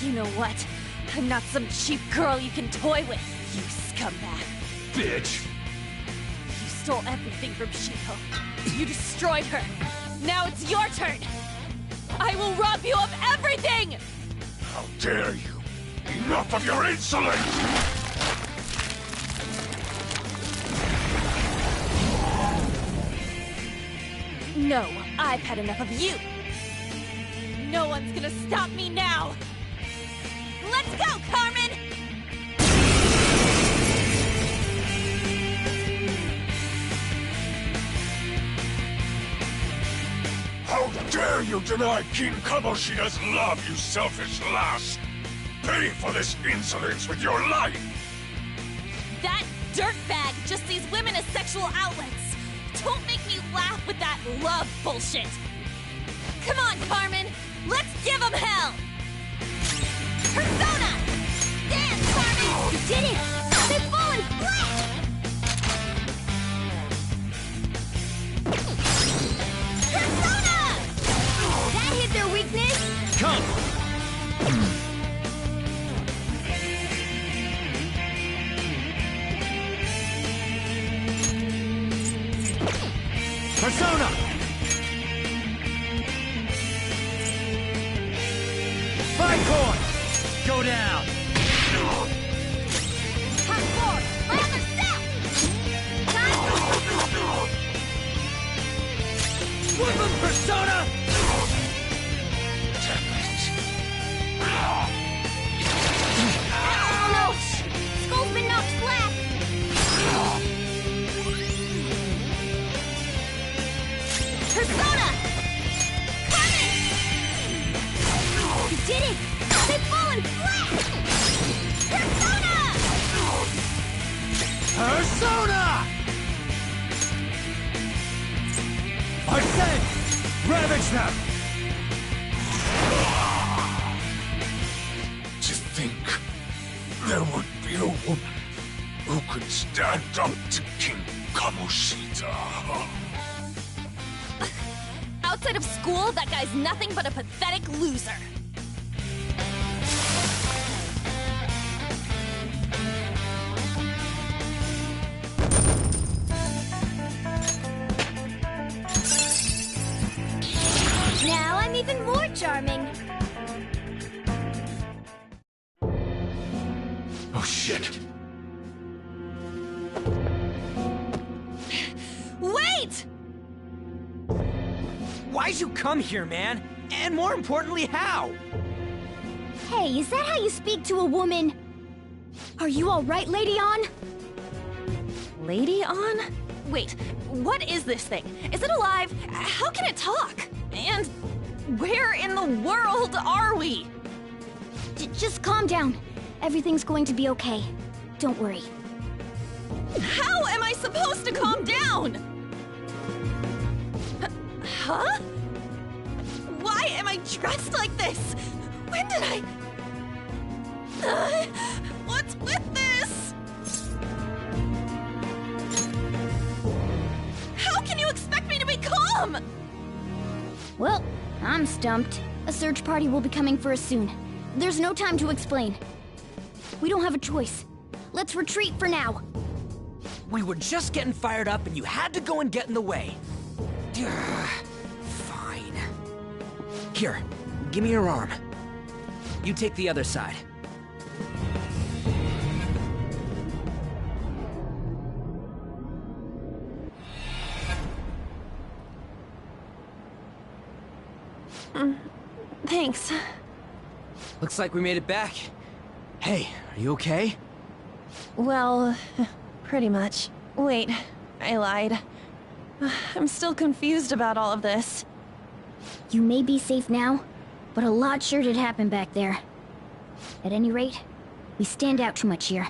You know what? I'm not some cheap girl you can toy with, you scumbag. Bitch! You stole everything from Shiko. You destroyed her. Now it's your turn. I will rob you of everything! How dare you! Enough of your insolence! No, I've had enough of you. No one's gonna stop me now. Let's go, Carmen! How dare you deny King Kamoshida's love, you selfish lass! Pay for this insolence with your life! That dirtbag just sees women as sexual outlets. Don't make me laugh with that love bullshit. Come on, Carmen. Let's give him hell! Persona! Dance, Carmen! You did it! They've fallen flat! Persona! That hit their weakness! Come! Persona! Five coin! Go down! Hot forward! My other self! Flip him, Persona! Oh no! Skull's been knocked flat! Persona! Carmen! You did it! They've fallen flat! Persona! Persona! Arsene! Ravage them! To think there would be a woman who could stand up to King Kamoshida. Outside of school, that guy's nothing but a pathetic loser. Now I'm even more charming. Oh shit. Wait! Why'd you come here, man? And more importantly, how? Hey, is that how you speak to a woman? Are you alright, Lady On? Lady On? Wait, what is this thing? Is it alive? How can it talk? And where in the world are we? Just calm down. Everything's going to be okay. Don't worry. How am I supposed to calm down? Huh? Why am I dressed like this? When did I... what's with this? How can you expect me to be calm? Well, I'm stumped. A search party will be coming for us soon. There's no time to explain. We don't have a choice. Let's retreat for now. We were just getting fired up and you had to go and get in the way. Fine. Here, give me your arm. You take the other side. Thanks. Looks like we made it back. Hey, are you okay? Well, pretty much. Wait, I lied. I'm still confused about all of this. You may be safe now, but a lot sure did happen back there. At any rate, we stand out too much here.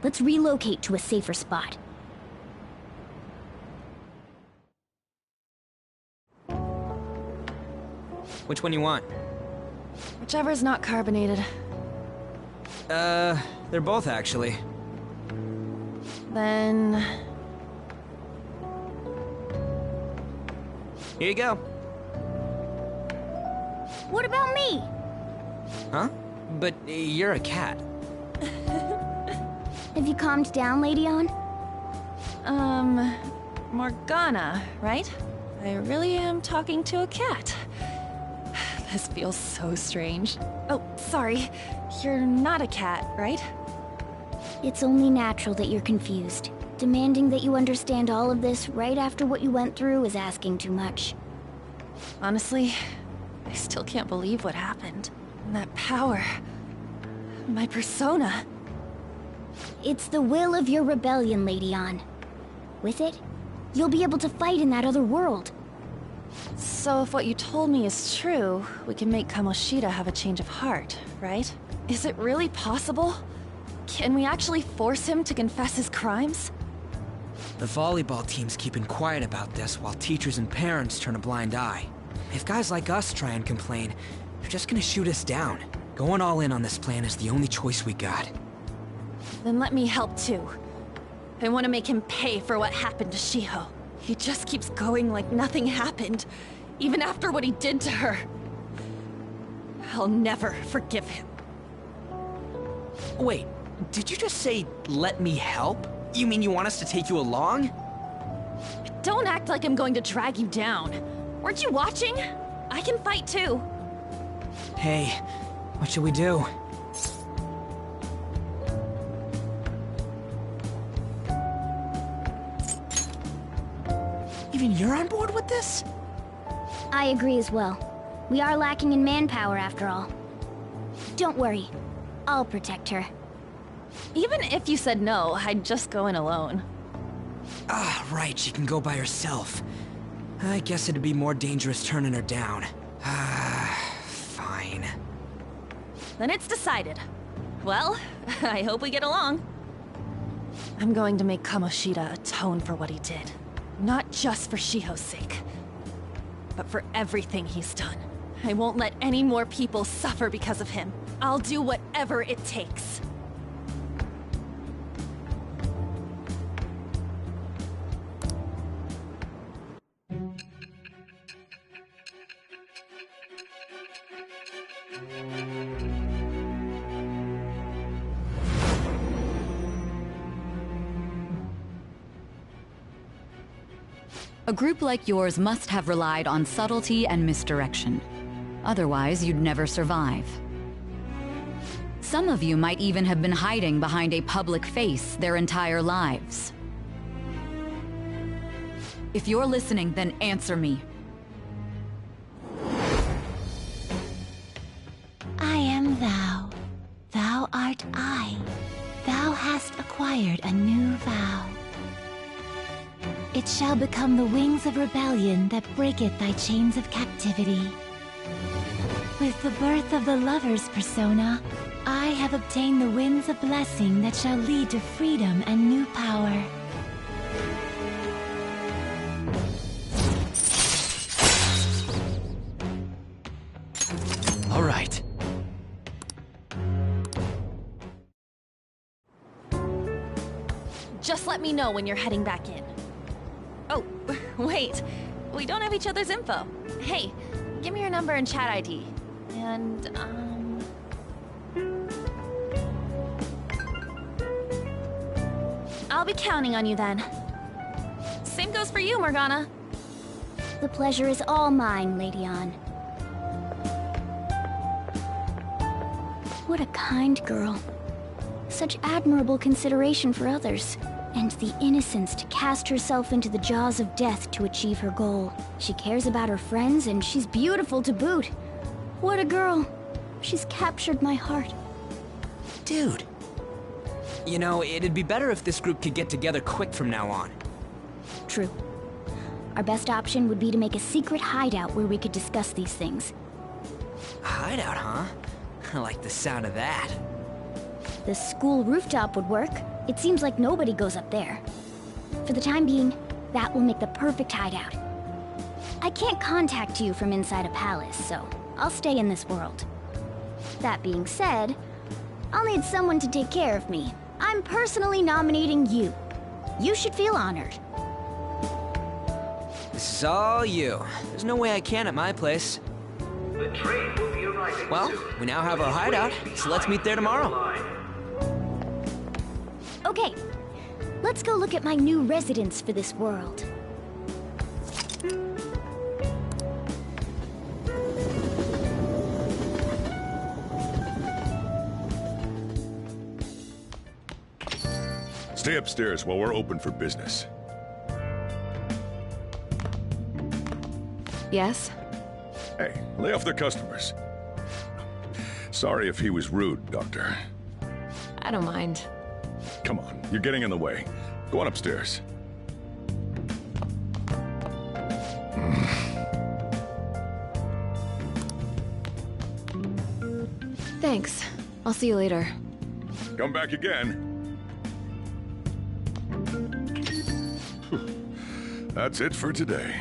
Let's relocate to a safer spot. Which one you want? Whichever's not carbonated. They're both actually. Then... Here you go. What about me? Huh? But you're a cat. Have you calmed down, Lady On? Morgana, right? I really am talking to a cat. This feels so strange. Oh, sorry. You're not a cat, right? It's only natural that you're confused. Demanding that you understand all of this right after what you went through is asking too much. Honestly, I still can't believe what happened. And that power... my persona... It's the will of your rebellion, Lady On. With it, you'll be able to fight in that other world. So if what you told me is true, we can make Kamoshida have a change of heart, right? Is it really possible? Can we actually force him to confess his crimes? The volleyball team's keeping quiet about this while teachers and parents turn a blind eye. If guys like us try and complain, they're just gonna shoot us down. Going all in on this plan is the only choice we got. Then let me help too. I want to make him pay for what happened to Shiho. He just keeps going like nothing happened, even after what he did to her. I'll never forgive him. Wait, did you just say, let me help? You mean you want us to take you along? Don't act like I'm going to drag you down. Weren't you watching? I can fight too. Hey, what should we do? Even you're on board with this? I agree as well. We are lacking in manpower after all. Don't worry. I'll protect her. Even if you said no, I'd just go in alone. Ah, right, she can go by herself. I guess it'd be more dangerous turning her down. Fine. Then it's decided. Well, I hope we get along. I'm going to make Kamoshida atone for what he did. Not just for Shiho's sake, but for everything he's done. I won't let any more people suffer because of him. I'll do whatever it takes. A group like yours must have relied on subtlety and misdirection. Otherwise, you'd never survive. Some of you might even have been hiding behind a public face their entire lives. If you're listening, then answer me. I am thou. Thou art I. Thou hast acquired a new vow. It shall become the wings of rebellion that breaketh thy chains of captivity. With the birth of the lover's persona, I have obtained the winds of blessing that shall lead to freedom and new power. All right. Just let me know when you're heading back in. Oh, wait. We don't have each other's info. Hey, give me your number and chat ID. And, I'll be counting on you then. Same goes for you, Morgana. The pleasure is all mine, Lady Ann. What a kind girl. Such admirable consideration for others. And the innocence to cast herself into the jaws of death to achieve her goal. She cares about her friends, and she's beautiful to boot. What a girl. She's captured my heart. Dude. You know, it'd be better if this group could get together quick from now on. True. Our best option would be to make a secret hideout where we could discuss these things. A hideout, huh? I like the sound of that. The school rooftop would work. It seems like nobody goes up there. For the time being, that will make the perfect hideout. I can't contact you from inside a palace, so I'll stay in this world. That being said, I'll need someone to take care of me. I'm personally nominating you. You should feel honored. This is all you. There's no way I can at my place. The train will be arriving Well, soon. we now have our hideout, so let's meet there tomorrow. Okay, let's go look at my new residence for this world. Stay upstairs while we're open for business. Yes? Hey, lay off the customers. Sorry if he was rude, Doctor. I don't mind. Come on, you're getting in the way. Go on upstairs. Thanks. I'll see you later. Come back again. That's it for today.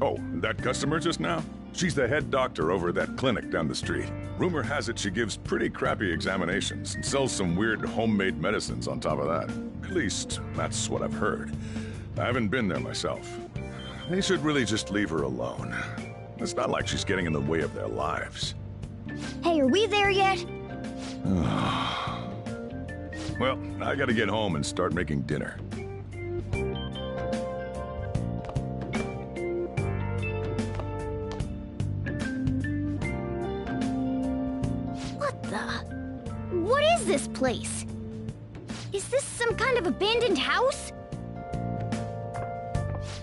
Oh, that customer just now? She's the head doctor over at that clinic down the street. Rumor has it she gives pretty crappy examinations and sells some weird homemade medicines on top of that. At least, that's what I've heard. I haven't been there myself. They should really just leave her alone. It's not like she's getting in the way of their lives. Hey, are we there yet? Well, I gotta get home and start making dinner. What is this place? Is this some kind of abandoned house?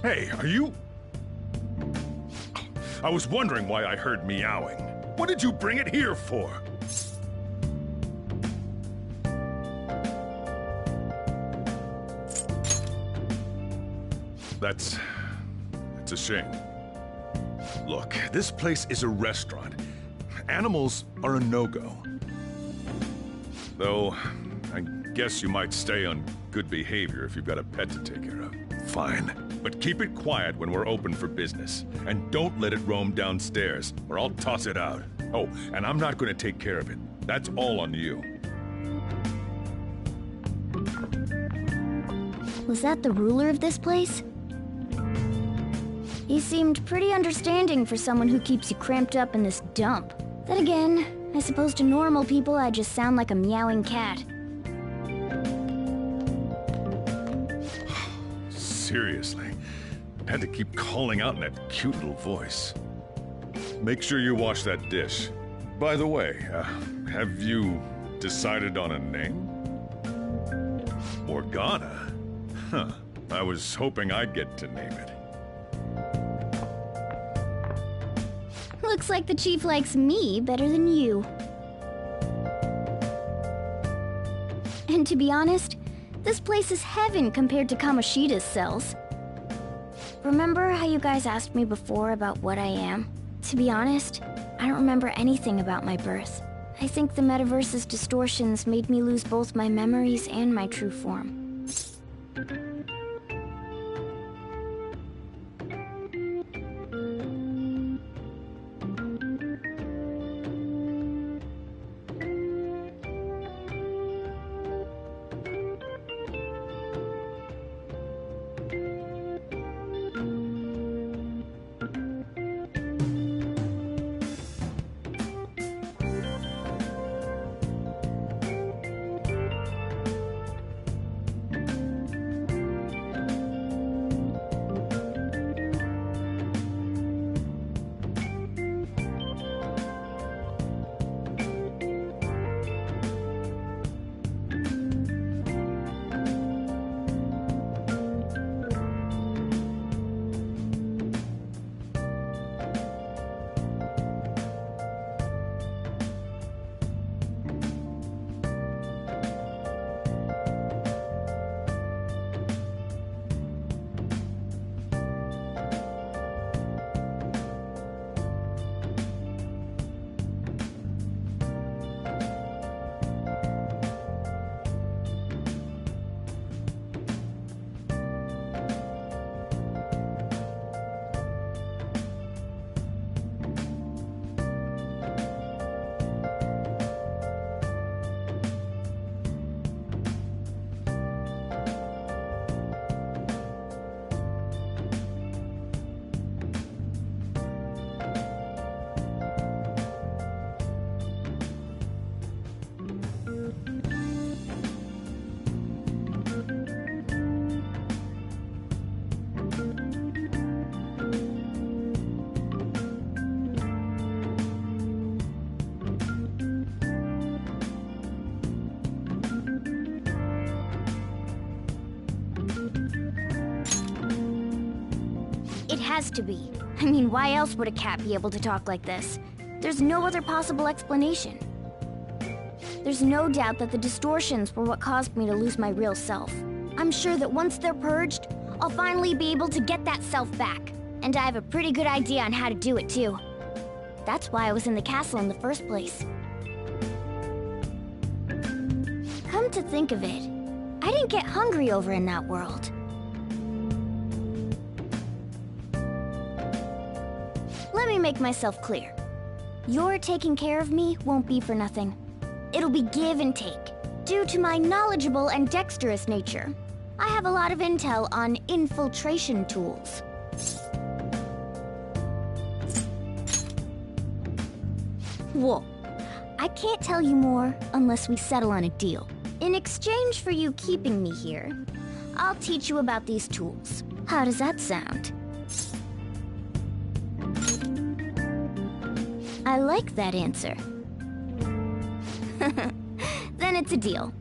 Hey, are you... I was wondering why I heard meowing. What did you bring it here for? That's a shame. Look, this place is a restaurant. Animals are a no-go. Though, I guess you might stay on good behavior if you've got a pet to take care of. Fine. But keep it quiet when we're open for business. And don't let it roam downstairs, or I'll toss it out. Oh, and I'm not going to take care of it. That's all on you. Was that the ruler of this place? He seemed pretty understanding for someone who keeps you cramped up in this dump. Then again, I suppose to normal people I just sound like a meowing cat. Seriously, had to keep calling out in that cute little voice. Make sure you wash that dish. By the way, have you decided on a name? Morgana? Huh. I was hoping I'd get to name it. Looks like the chief likes me better than you. And to be honest, this place is heaven compared to Kamoshida's cells. Remember how you guys asked me before about what I am? To be honest, I don't remember anything about my birth. I think the metaverse's distortions made me lose both my memories and my true form. It has to be. I mean, why else would a cat be able to talk like this? There's no other possible explanation. There's no doubt that the distortions were what caused me to lose my real self. I'm sure that once they're purged, I'll finally be able to get that self back. And I have a pretty good idea on how to do it, too. That's why I was in the castle in the first place. Come to think of it, I didn't get hungry over in that world. Let me make myself clear. Your taking care of me won't be for nothing. It'll be give and take. Due to my knowledgeable and dexterous nature, I have a lot of intel on infiltration tools. Whoa. I can't tell you more unless we settle on a deal. In exchange for you keeping me here, I'll teach you about these tools. How does that sound? I like that answer. Then it's a deal.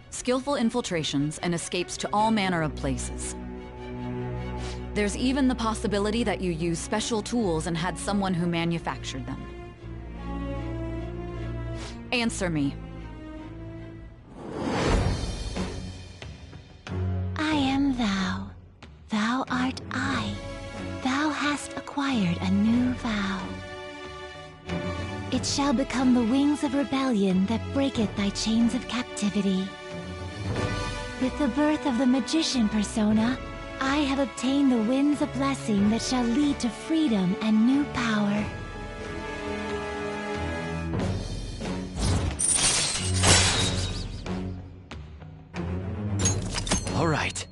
Skillful infiltrations and escapes to all manner of places. There's even the possibility that you used special tools and had someone who manufactured them. Answer me. I am thou. Thou art I. Thou hast acquired a new vow. It shall become the wings of rebellion that breaketh thy chains of captivity. With the birth of the magician persona, I have obtained the winds of blessing that shall lead to freedom and new power. All right.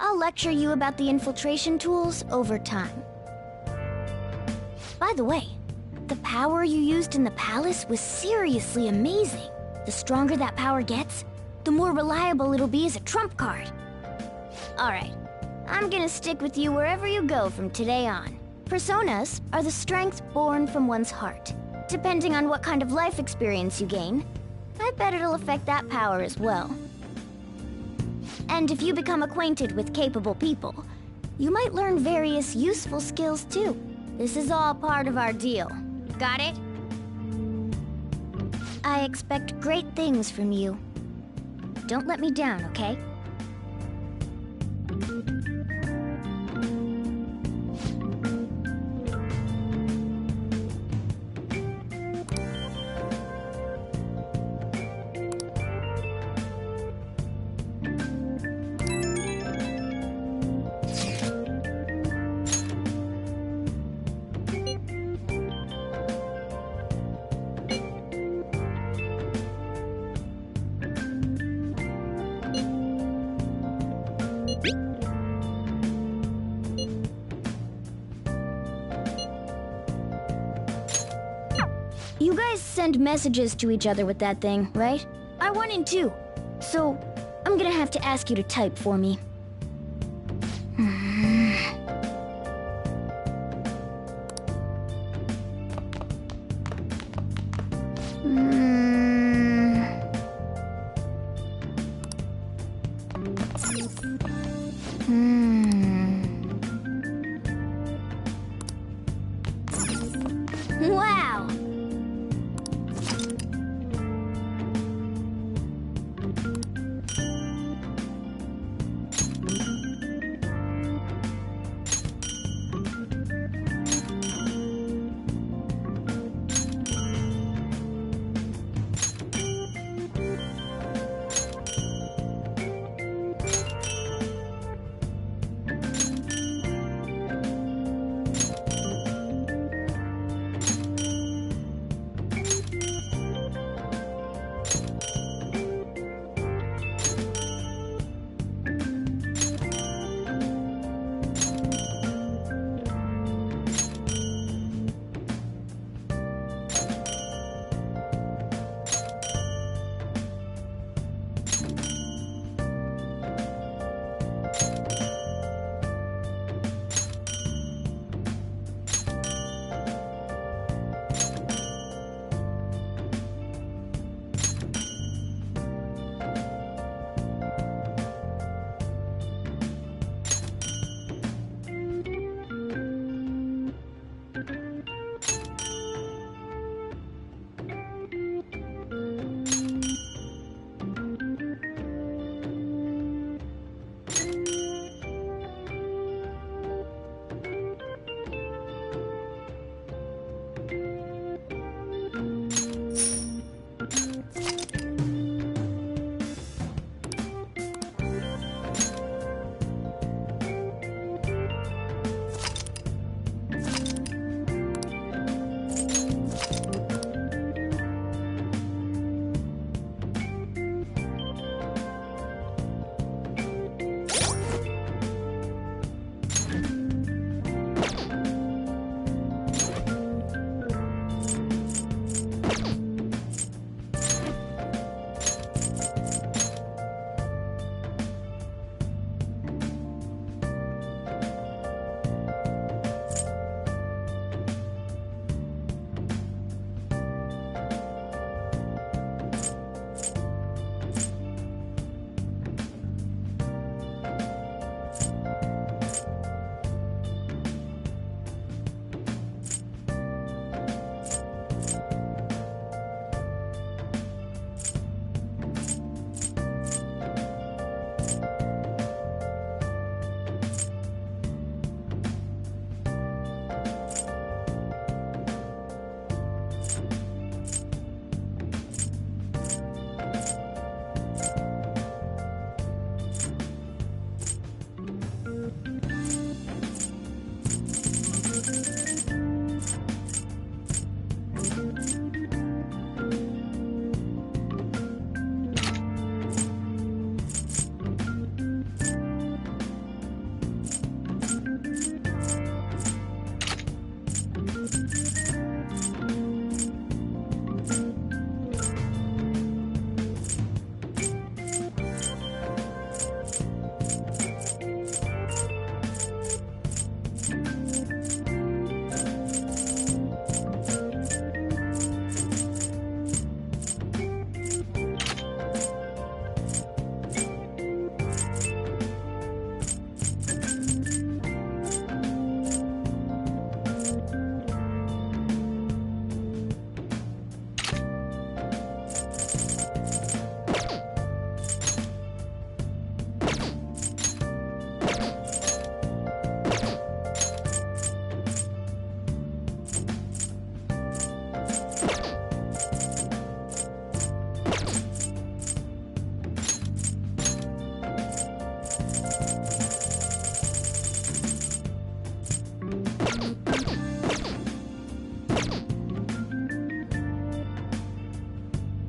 I'll lecture you about the infiltration tools over time. By the way, the power you used in the palace was seriously amazing. The stronger that power gets, the more reliable it'll be as a trump card. Alright, I'm gonna stick with you wherever you go from today on. Personas are the strength born from one's heart. Depending on what kind of life experience you gain, I bet it'll affect that power as well. And if you become acquainted with capable people, you might learn various useful skills too. This is all part of our deal. Got it? I expect great things from you. Don't let me down, okay? You guys send messages to each other with that thing, right? I want in too. So, I'm gonna have to ask you to type for me. Wow!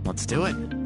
Let's do it.